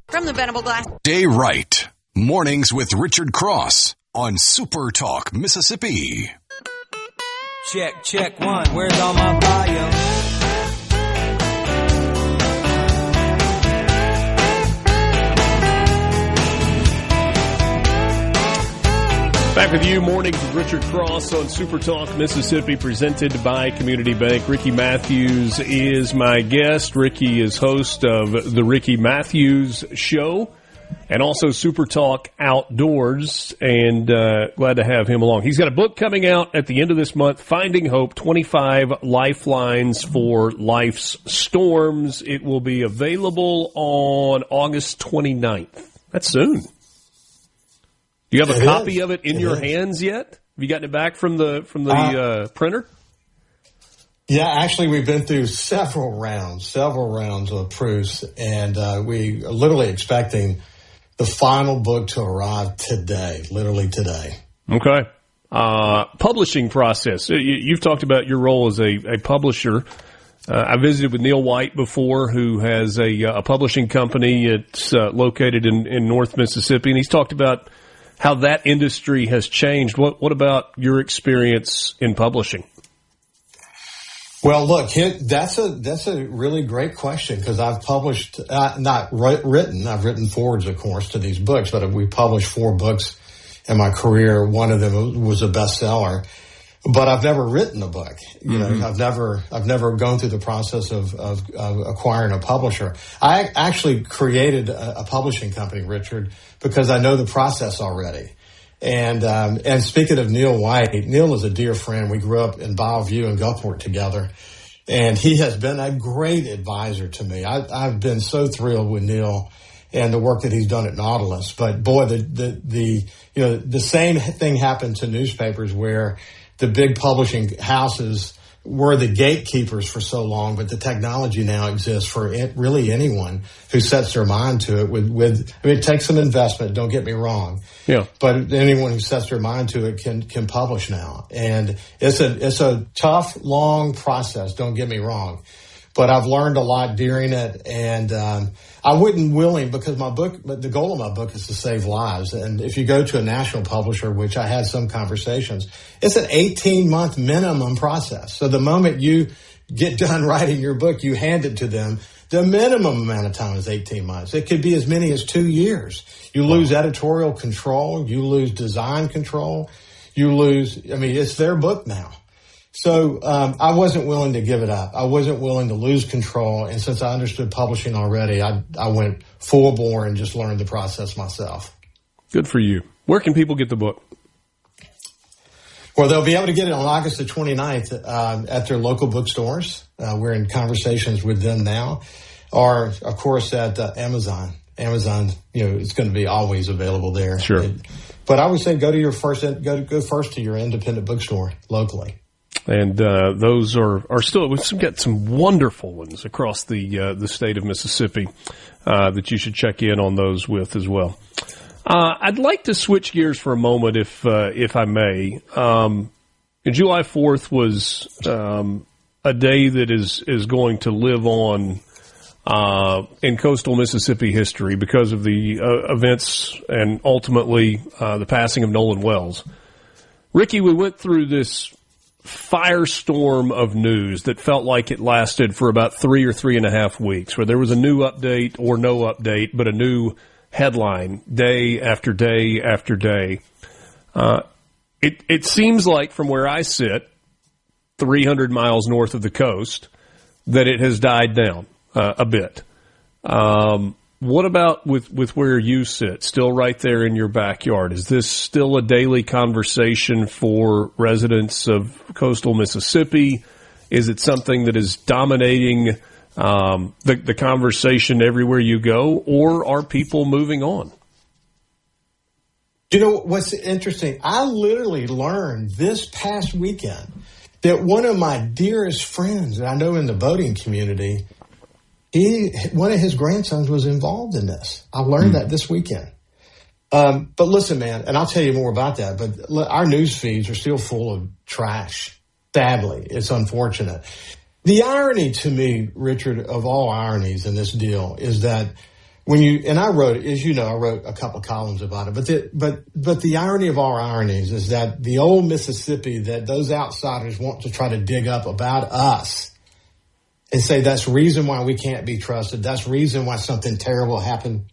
F: From the Venable Glass.
A: Stay right. Mornings with Richard Cross on SuperTalk Mississippi.
L: Check one. Where's all my volume?
D: Back with you, Mornings with Richard Cross on SuperTalk Mississippi, presented by Community Bank. Ricky Matthews is my guest. Ricky is host of the Ricky Matthews Show and also SuperTalk Outdoors, and glad to have him along. He's got a book coming out at the end of this month, Finding Hope, 25 Lifelines for Life's Storms. It will be available on August 29th. That's soon. Do you have a copy of it in your hands yet? Have you gotten it back from the printer?
K: Yeah, actually, we've been through several rounds of proofs, and we are literally expecting the final book to arrive today, literally today.
D: Okay. Publishing process. You've talked about your role as a publisher. I visited with Neil White before, who has a publishing company. It's located in North Mississippi, and he's talked about how that industry has changed. What about your experience in publishing?
K: Well, look, that's a really great question, because I've published, not written. I've written forwards, of course, to these books, but we published 4 books in my career. One of them was a bestseller, but I've never written a book. You know, I've never gone through the process of acquiring a publisher. I actually created a publishing company, Richard, because I know the process already. And speaking of Neil White, Neil is a dear friend. We grew up in Bellevue and Gulfport together, and he has been a great advisor to me. I've been so thrilled with Neil and the work that he's done at Nautilus. But boy, the same thing happened to newspapers, where the big publishing houses were the gatekeepers for so long, but the technology now exists for really anyone who sets their mind to it. It takes some investment, don't get me wrong. Yeah. But anyone who sets their mind to it can publish now. And it's a tough, long process, don't get me wrong. But I've learned a lot during it, and I wouldn't willing, because the goal of my book is to save lives. And if you go to a national publisher, which I had some conversations, it's an 18-month minimum process. So the moment you get done writing your book, you hand it to them. The minimum amount of time is 18 months. It could be as many as 2 years. You lose editorial control. You lose design control. It's their book now. So I wasn't willing to give it up. I wasn't willing to lose control. And since I understood publishing already, I went full bore and just learned the process myself.
D: Good for you. Where can people get the book?
K: Well, they'll be able to get it on August the 29th at their local bookstores. We're in conversations with them now. Or, of course, at Amazon. Amazon, it's going to be always available there.
D: Sure.
K: But I would say go first to your independent bookstore locally.
D: And those are still, we've got some wonderful ones across the state of Mississippi that you should check in on those with as well. I'd like to switch gears for a moment, if I may. July 4th was a day that is going to live on in coastal Mississippi history because of the events and ultimately the passing of Nolan Wells. Ricky, we went through this firestorm of news that felt like it lasted for about 3 or 3.5 weeks, where there was a new update or no update, but a new headline day after day after day. It seems like, from where I sit, 300 miles north of the coast, that it has died down a bit. What about with where you sit, still right there in your backyard? Is this still a daily conversation for residents of coastal Mississippi? Is it something that is dominating the conversation everywhere you go, or are people moving on?
K: You know what's interesting? I literally learned this past weekend that one of my dearest friends that I know in the boating community, one of his grandsons was involved in this. I learned that this weekend. But listen, man, and I'll tell you more about that, but our news feeds are still full of trash. Sadly, it's unfortunate. The irony to me, Richard, of all ironies in this deal is that I wrote, as you know, I wrote a couple of columns about it, but the irony of all ironies is that the old Mississippi that those outsiders want to try to dig up about us and say that's the reason why we can't be trusted, that's the reason why something terrible happened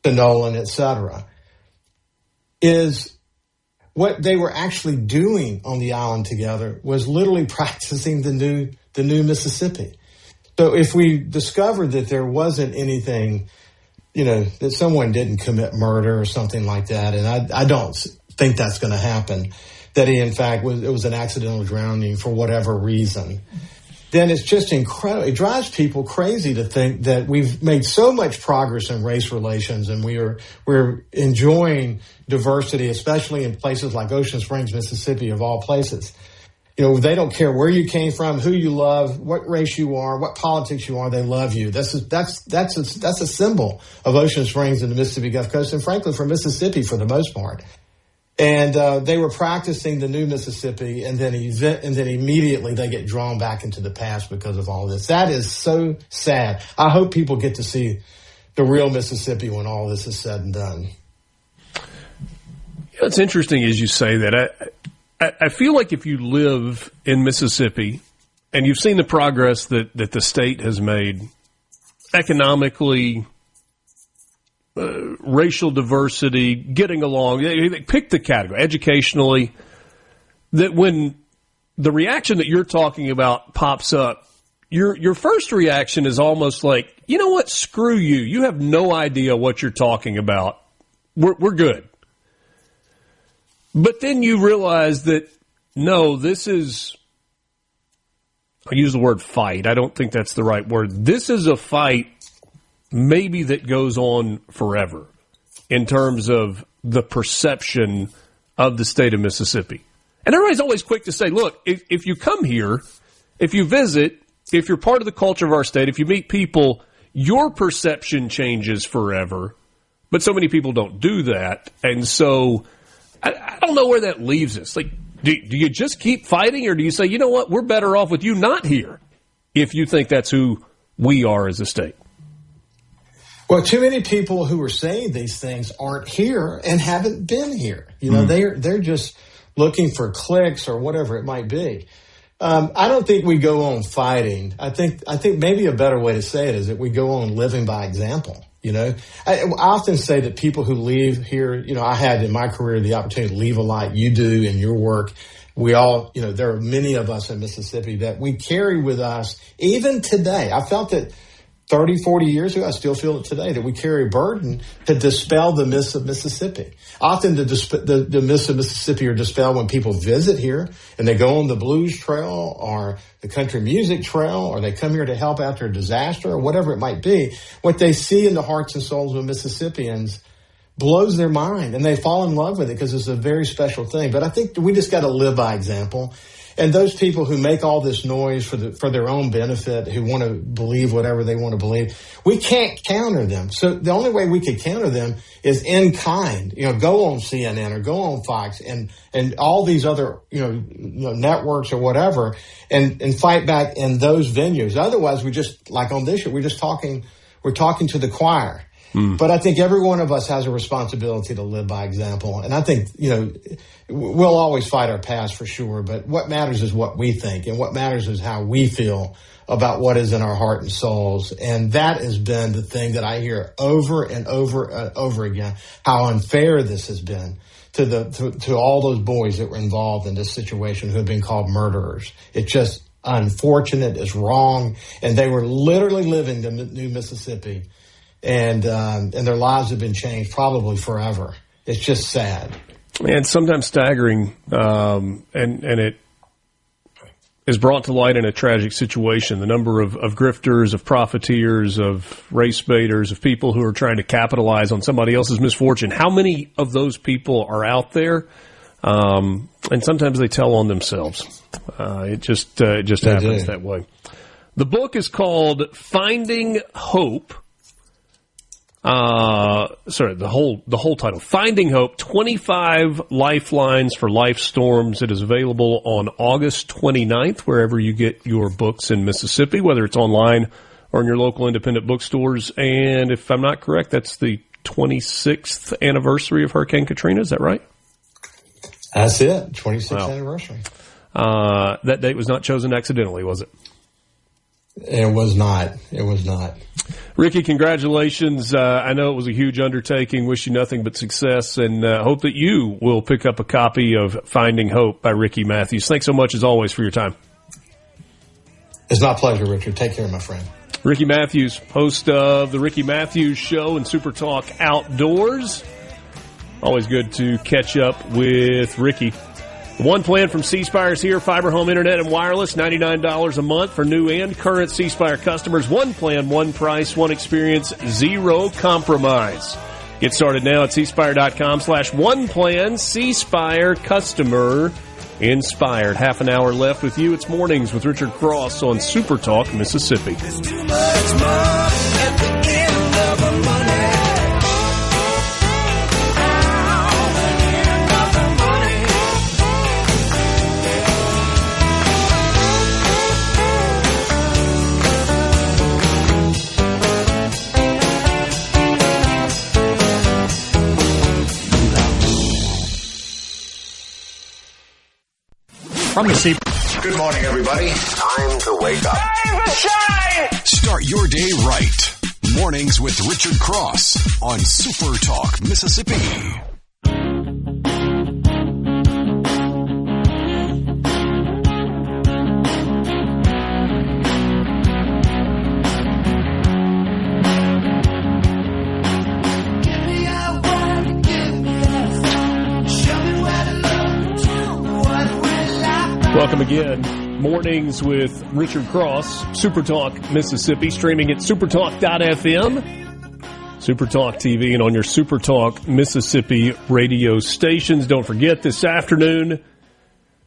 K: to Nolan, et cetera, is what they were actually doing on the island together was literally practicing the new Mississippi. So if we discovered that there wasn't anything, that someone didn't commit murder or something like that, and I don't think that's going to happen, that he in fact it was an accidental drowning for whatever reason, then it's just incredible. It drives people crazy to think that we've made so much progress in race relations and we're enjoying diversity, especially in places like Ocean Springs, Mississippi, of all places. they don't care where you came from, who you love, what race you are, what politics you are. They love you. That's a symbol of Ocean Springs and the Mississippi Gulf Coast, and frankly, for Mississippi for the most part. And they were practicing the new Mississippi, and then immediately they get drawn back into the past because of all this. That is so sad. I hope people get to see the real Mississippi when all this is said and done.
D: It's interesting as you say that. I feel like if you live in Mississippi and you've seen the progress that the state has made economically, racial diversity, getting along, pick the category, educationally, that when the reaction that you're talking about pops up, your first reaction is almost like, you know what, screw you. You have no idea what you're talking about. We're good. But then you realize that, no, this is, I use the word fight. I don't think that's the right word. This is a fight maybe that goes on forever in terms of the perception of the state of Mississippi. And everybody's always quick to say, look, if you come here, if you visit, if you're part of the culture of our state, if you meet people, your perception changes forever. But so many people don't do that. And so I don't know where that leaves us. Like, do you just keep fighting, or do you say, you know what, we're better off with you not here if you think that's who we are as a state?
K: Well, too many people who are saying these things aren't here and haven't been here. They're just looking for clicks or whatever it might be. I don't think we go on fighting. I think maybe a better way to say it is that we go on living by example. I often say that people who leave here, I had in my career the opportunity to leave a lot. You do in your work. We all, there are many of us in Mississippi that we carry with us even today. I felt it 30, 40 years ago. I still feel it today, that we carry a burden to dispel the myths of Mississippi. Often the myths of Mississippi are dispelled when people visit here and they go on the blues trail or the country music trail, or they come here to help after a disaster or whatever it might be. What they see in the hearts and souls of Mississippians blows their mind, and they fall in love with it because it's a very special thing. But I think we just got to live by example. And those people who make all this noise for their own benefit, who want to believe whatever they want to believe, we can't counter them. So the only way we could counter them is in kind. Go on CNN or go on Fox and all these other networks or whatever, and fight back in those venues. Otherwise, we just, like on this show, we're talking to the choir. But I think every one of us has a responsibility to live by example. And I think, we'll always fight our past for sure, but what matters is what we think, and what matters is how we feel about what is in our heart and souls. And that has been the thing that I hear over and over and over again, how unfair this has been to all those boys that were involved in this situation who have been called murderers. It's just unfortunate, it's wrong, and they were literally living the new Mississippi. And their lives have been changed probably forever. It's just sad.
D: And sometimes staggering, and it is brought to light in a tragic situation. The number of grifters, of profiteers, of race baiters, of people who are trying to capitalize on somebody else's misfortune. How many of those people are out there? And sometimes they tell on themselves. It just happens that way. The book is called Finding Hope. The whole title, Finding Hope, 25 Lifelines for Life Storms. It is available on August 29th, wherever you get your books in Mississippi, whether it's online or in your local independent bookstores. And if I'm not correct, that's the 26th anniversary of Hurricane Katrina. Is that right?
K: That's it. 26th anniversary.
D: That date was not chosen accidentally, was it?
K: It was not. It was not.
D: Ricky, congratulations. I know it was a huge undertaking. Wish you nothing but success, and hope that you will pick up a copy of Finding Hope by Ricky Matthews. Thanks so much, as always, for your time.
K: It's my pleasure, Richard. Take care, my friend.
D: Ricky Matthews, host of The Ricky Matthews Show and SuperTalk Outdoors. Always good to catch up with Ricky. One plan from C Spire is here. Fiber home internet and wireless, $99 a month for new and current C Spire customers. One plan, one price, one experience, zero compromise. Get started now at cspire.com/one plan. C Spire customer inspired. Half an hour left with you. It's Mornings with Richard Cross on SuperTalk Mississippi.
M: From the Good morning, everybody.
G: Time to wake up.
A: Time to shine! Start your day right. Mornings with Richard Cross on SuperTalk Mississippi.
D: Welcome again. Mornings with Richard Cross, SuperTalk Mississippi, streaming at supertalk.fm, SuperTalk TV, and on your SuperTalk Mississippi radio stations. Don't forget, this afternoon,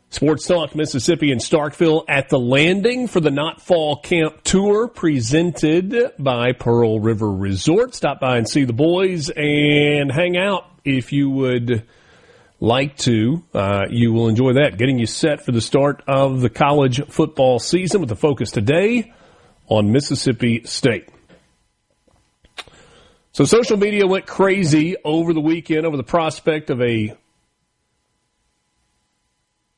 D: Sports Talk Mississippi in Starkville at the Landing for the Not Fall Camp Tour, presented by Pearl River Resort. Stop by and see the boys and hang out if you would like to. You will enjoy that, getting you set for the start of the college football season with the focus today on Mississippi State. So social media went crazy over the weekend over the prospect of a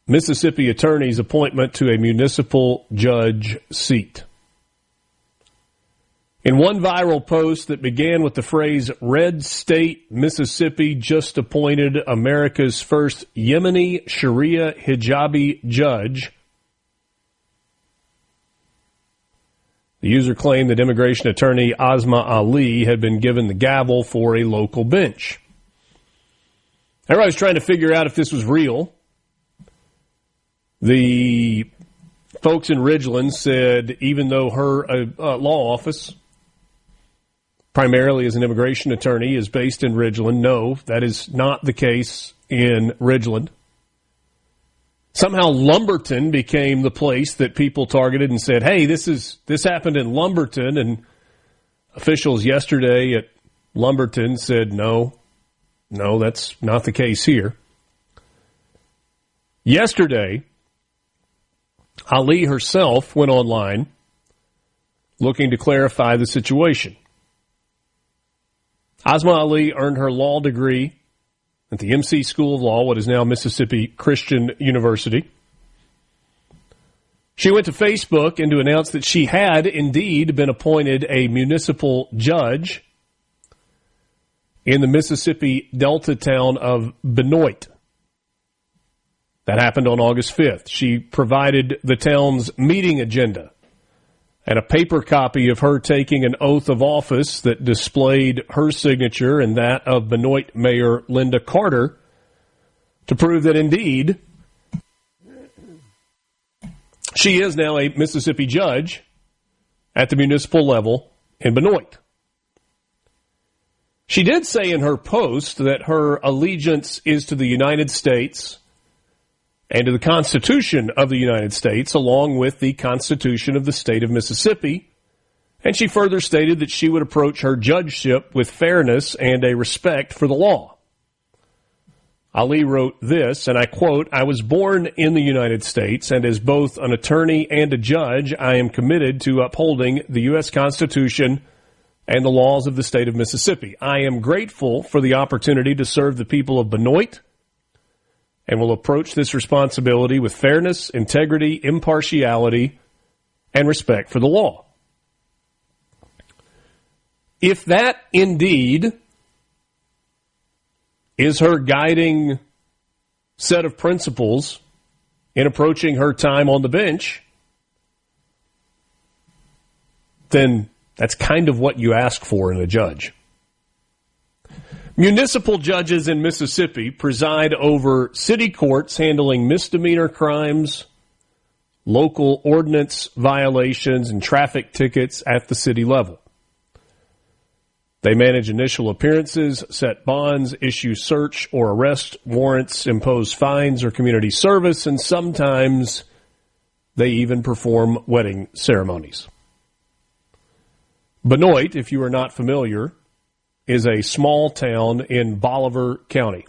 D: Mississippi attorney's appointment to a municipal judge seat. In one viral post that began with the phrase, "Red State, Mississippi just appointed America's first Yemeni Sharia hijabi judge," the user claimed that immigration attorney Asma Ali had been given the gavel for a local bench. Everybody was trying to figure out if this was real. The folks in Ridgeland said even though her law office, primarily as an immigration attorney, is based in Ridgeland, no, that is not the case in Ridgeland. Somehow Lumberton became the place that people targeted and said, hey, this happened in Lumberton, and officials yesterday at Lumberton said, no, that's not the case here. Yesterday, Ali herself went online looking to clarify the situation. Asma Ali earned her law degree at the MC School of Law, what is now Mississippi Christian University. She went to Facebook and to announce that she had indeed been appointed a municipal judge in the Mississippi Delta town of Benoit. That happened on August 5th. She provided the town's meeting agenda and a paper copy of her taking an oath of office that displayed her signature and that of Benoit Mayor Linda Carter to prove that indeed she is now a Mississippi judge at the municipal level in Benoit. She did say in her post that her allegiance is to the United States and to the Constitution of the United States, along with the Constitution of the state of Mississippi. And she further stated that she would approach her judgeship with fairness and a respect for the law. Ali wrote this, and I quote, "I was born in the United States, and as both an attorney and a judge, I am committed to upholding the U.S. Constitution and the laws of the state of Mississippi. I am grateful for the opportunity to serve the people of Benoit, and will approach this responsibility with fairness, integrity, impartiality, and respect for the law." If that indeed is her guiding set of principles in approaching her time on the bench, then that's kind of what you ask for in a judge. Municipal judges in Mississippi preside over city courts handling misdemeanor crimes, local ordinance violations, and traffic tickets at the city level. They manage initial appearances, set bonds, issue search or arrest warrants, impose fines or community service, and sometimes they even perform wedding ceremonies. Benoit, if you are not familiar, is a small town in Bolivar County.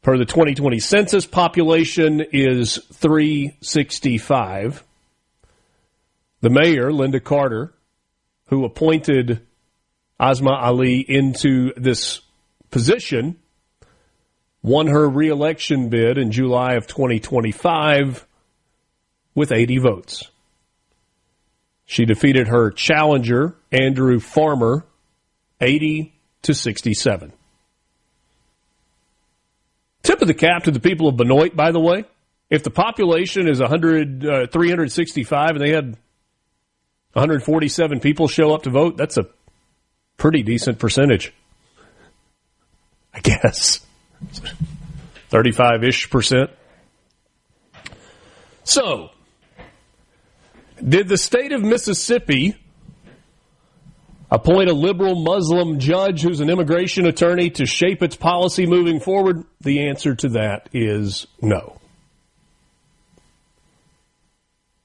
D: Per the 2020 census, population is 365. The mayor, Linda Carter, who appointed Asma Ali into this position, won her re-election bid in July of 2025 with 80 votes. She defeated her challenger, Andrew Farmer, 80-67. Tip of the cap to the people of Benoit, by the way. If the population is 365 and they had 147 people show up to vote, that's a pretty decent percentage, I guess. 35-ish%. So, did the state of Mississippi appoint a liberal Muslim judge who's an immigration attorney to shape its policy moving forward? The answer to that is no.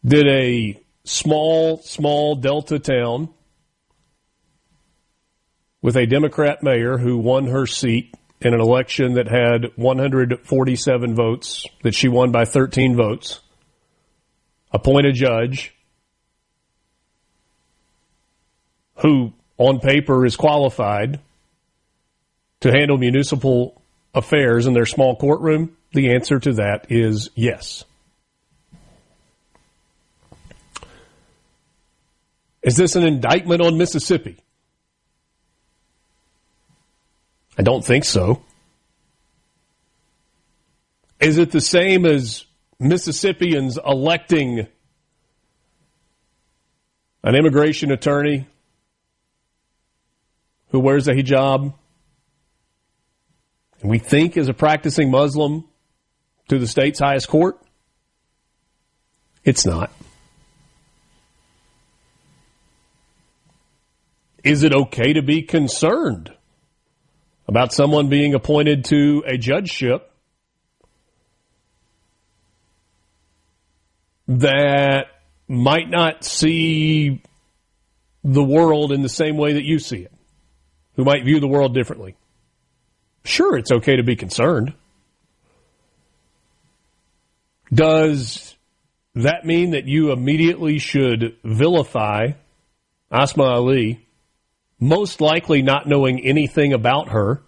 D: Did a small Delta town with a Democrat mayor who won her seat in an election that had 147 votes, that she won by 13 votes, appoint a judge who, on paper, is qualified to handle municipal affairs in their small courtroom? The answer to that is yes. Is this an indictment on Mississippi? I don't think so. Is it the same as Mississippians electing an immigration attorney who wears a hijab and we think is a practicing Muslim to the state's highest court? It's not. Is it okay to be concerned about someone being appointed to a judgeship that might not see the world in the same way that you see it, who might view the world differently? Sure, it's okay to be concerned. Does that mean that you immediately should vilify Asma Ali, most likely not knowing anything about her,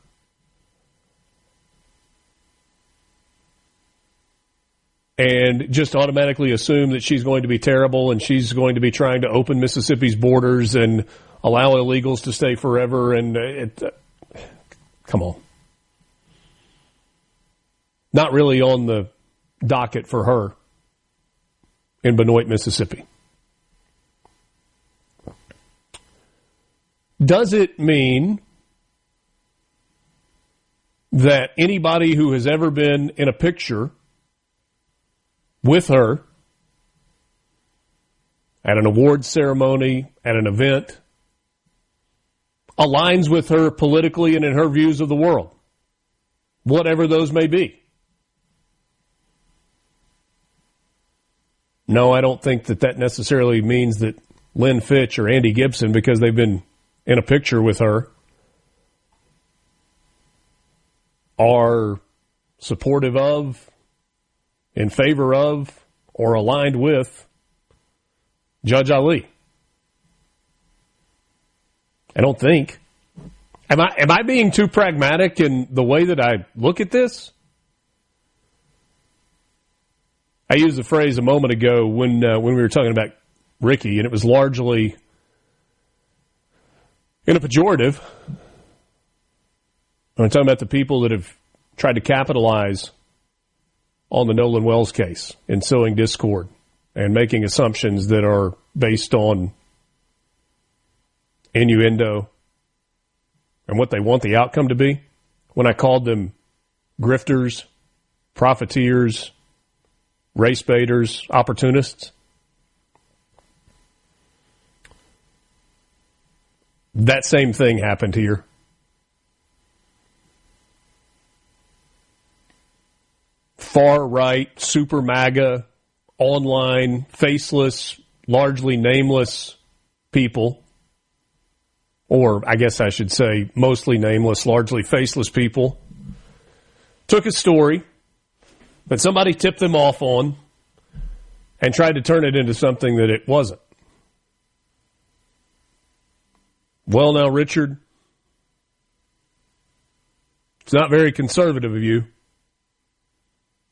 D: and just automatically assume that she's going to be terrible and she's going to be trying to open Mississippi's borders and allow illegals to stay forever? And come on. Not really on the docket for her in Benoit, Mississippi. Does it mean that anybody who has ever been in a picture with her at an awards ceremony, at an event, aligns with her politically and in her views of the world, whatever those may be? No, I don't think that necessarily means that Lynn Fitch or Andy Gibson, because they've been in a picture with her, are supportive of, in favor of, or aligned with Judge Ali. I don't think. Am I being too pragmatic in the way that I look at this? I used the phrase a moment ago when we were talking about Ricky, and it was largely in a pejorative. I'm talking about the people that have tried to capitalize on the Nolan Wells case in sowing discord and making assumptions that are based on innuendo and what they want the outcome to be. When I called them grifters, profiteers, race baiters, opportunists. That same thing happened here. Far right, super MAGA, online, faceless, largely nameless people, or I guess I should say mostly nameless, largely faceless people, took a story that somebody tipped them off on and tried to turn it into something that it wasn't. Well, now, Richard, it's not very conservative of you.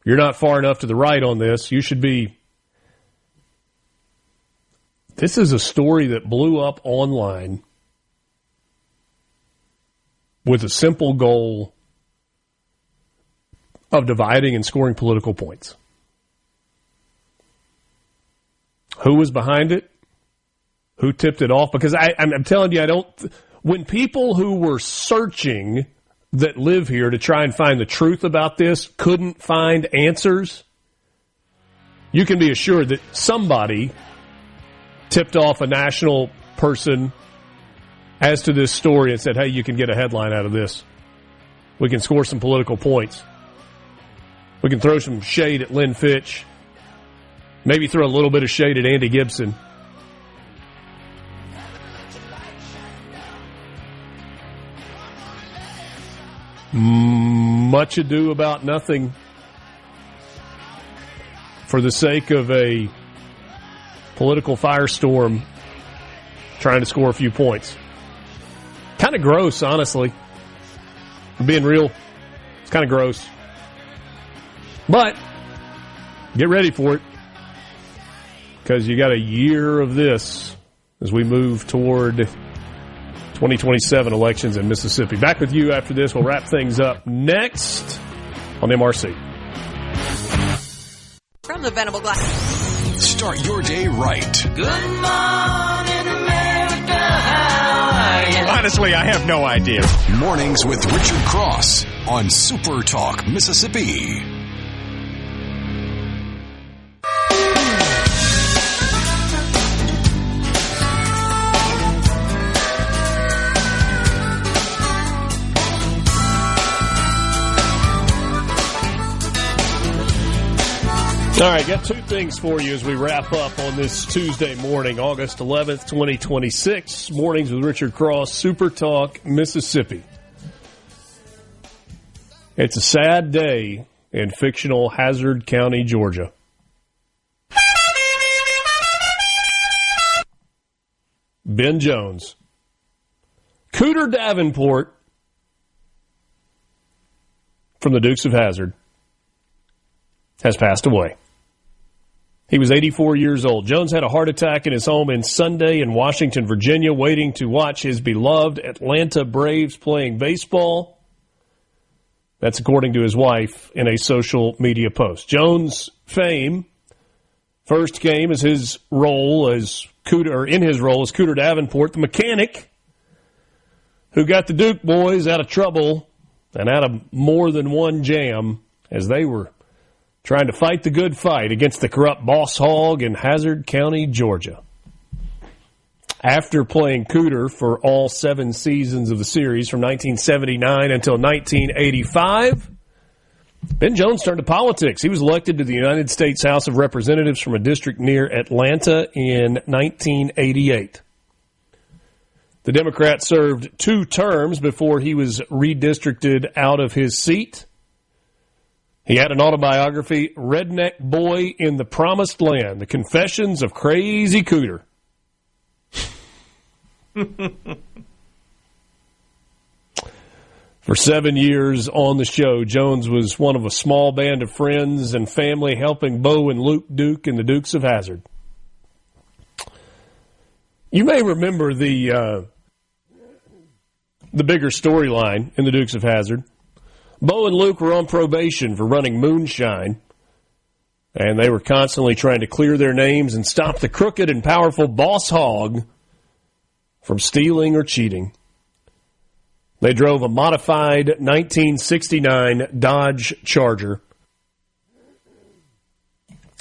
D: You're not far enough to the right on this. You should be. This is a story that blew up online with a simple goal of dividing and scoring political points. Who was behind it? Who tipped it off? Because I'm telling you, when people who were searching that live here to try and find the truth about this couldn't find answers, you can be assured that somebody tipped off a national person as to this story and said, hey, you can get a headline out of this. We can score some political points. We can throw some shade at Lynn Fitch. Maybe throw a little bit of shade at Andy Gibson. Much ado about nothing for the sake of a political firestorm trying to score a few points. Kind of gross, honestly. I'm being real. It's kind of gross. But get ready for it, because you got a year of this as we move toward 2027 elections in Mississippi. Back with you after this. We'll wrap things up next on MRC.
F: From the Venable Glass.
A: Start your day right.
L: Good morning, America. How are you? Honestly, I have no idea.
A: Mornings with Richard Cross on SuperTalk Mississippi.
D: All right, got two things for you as we wrap up on this Tuesday morning, August 11th, 2026. Mornings with Richard Cross, Super Talk, Mississippi. It's a sad day in fictional Hazard County, Georgia. Ben Jones. Cooter Davenport from the Dukes of Hazzard has passed away. He was 84 years old. Jones had a heart attack in his home in Sunday in Washington, Virginia, waiting to watch his beloved Atlanta Braves playing baseball. That's according to his wife in a social media post. Jones' fame first came as his role as Cooter Davenport, the mechanic who got the Duke boys out of trouble and out of more than one jam as they were trying to fight the good fight against the corrupt boss hog in Hazard County, Georgia. After playing Cooter for all 7 seasons of the series from 1979 until 1985, Ben Jones turned to politics. He was elected to the United States House of Representatives from a district near Atlanta in 1988. The Democrat served 2 terms before he was redistricted out of his seat. He had an autobiography, Redneck Boy in the Promised Land, The Confessions of Crazy Cooter. For 7 years on the show, Jones was one of a small band of friends and family helping Bo and Luke Duke in the Dukes of Hazzard. You may remember the bigger storyline in the Dukes of Hazzard. Bo and Luke were on probation for running moonshine, and they were constantly trying to clear their names and stop the crooked and powerful boss hog from stealing or cheating. They drove a modified 1969 Dodge Charger.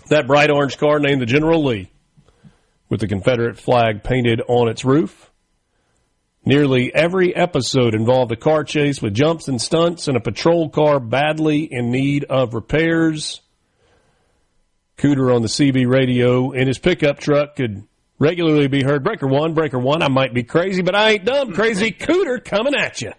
D: That bright orange car named the General Lee, with the Confederate flag painted on its roof. Nearly every episode involved a car chase with jumps and stunts and a patrol car badly in need of repairs. Cooter on the CB radio in his pickup truck could regularly be heard, breaker one, I might be crazy, but I ain't dumb, crazy Cooter coming at you.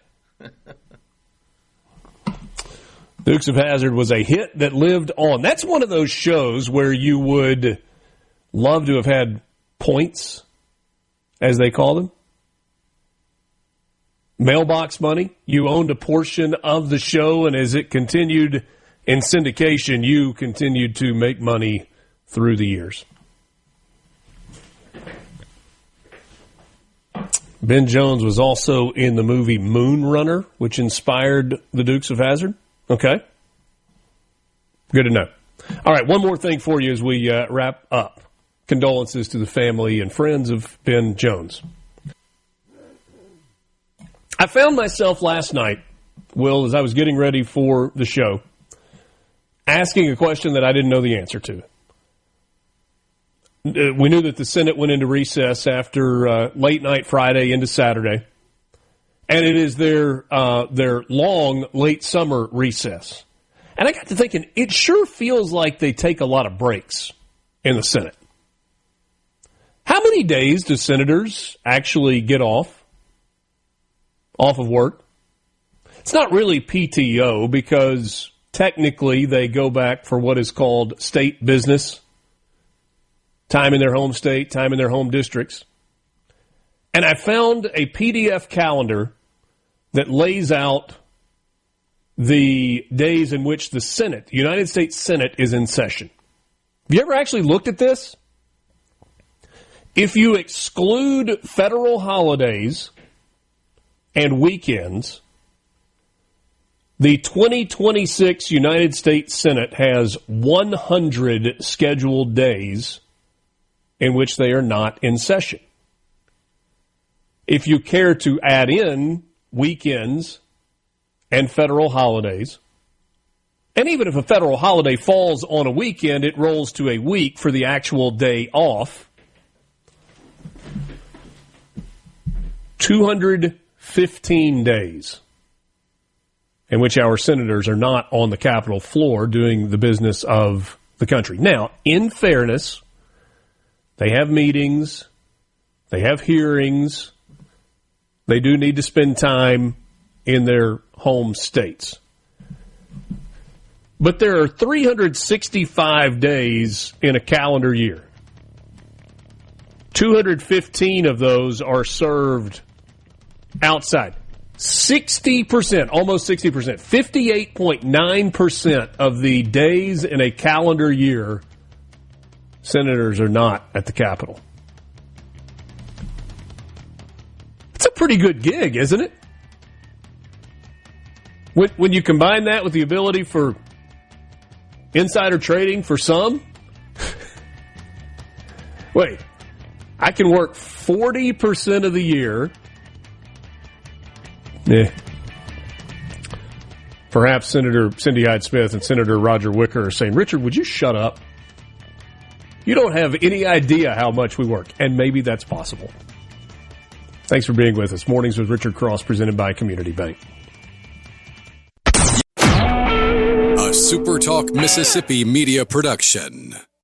D: Dukes of Hazzard was a hit that lived on. That's one of those shows where you would love to have had points, as they call them. Mailbox money. You owned a portion of the show, and as it continued in syndication, you continued to make money through the years. Ben Jones was also in the movie Moon Runner, which inspired the Dukes of Hazzard. Okay. Good to know. All right, one more thing for you as we wrap up. Condolences to the family and friends of Ben Jones. I found myself last night, Will, as I was getting ready for the show, asking a question that I didn't know the answer to. We knew that the Senate went into recess after late night Friday into Saturday, and it is their long late summer recess. And I got to thinking, it sure feels like they take a lot of breaks in the Senate. How many days do senators actually get off of work? It's not really PTO because technically they go back for what is called state business, time in their home state, time in their home districts. And I found a PDF calendar that lays out the days in which the Senate, the United States Senate, is in session. Have you ever actually looked at this? If you exclude federal holidays and weekends, the 2026 United States Senate has 100 scheduled days in which they are not in session. If you care to add in weekends and federal holidays, and even if a federal holiday falls on a weekend, it rolls to a week for the actual day off. 215 days in which our senators are not on the Capitol floor doing the business of the country. Now, in fairness, they have meetings, they have hearings, they do need to spend time in their home states. But there are 365 days in a calendar year. 215 of those are served outside. 60%, almost 60%, 58.9% of the days in a calendar year, senators are not at the Capitol. It's a pretty good gig, isn't it? When you combine that with the ability for insider trading for some, wait, I can work 40% of the year. Perhaps Senator Cindy Hyde-Smith and Senator Roger Wicker are saying, Richard, would you shut up? You don't have any idea how much we work. And maybe that's possible. Thanks for being with us. Mornings with Richard Cross, presented by Community Bank.
A: A SuperTalk Mississippi Media production.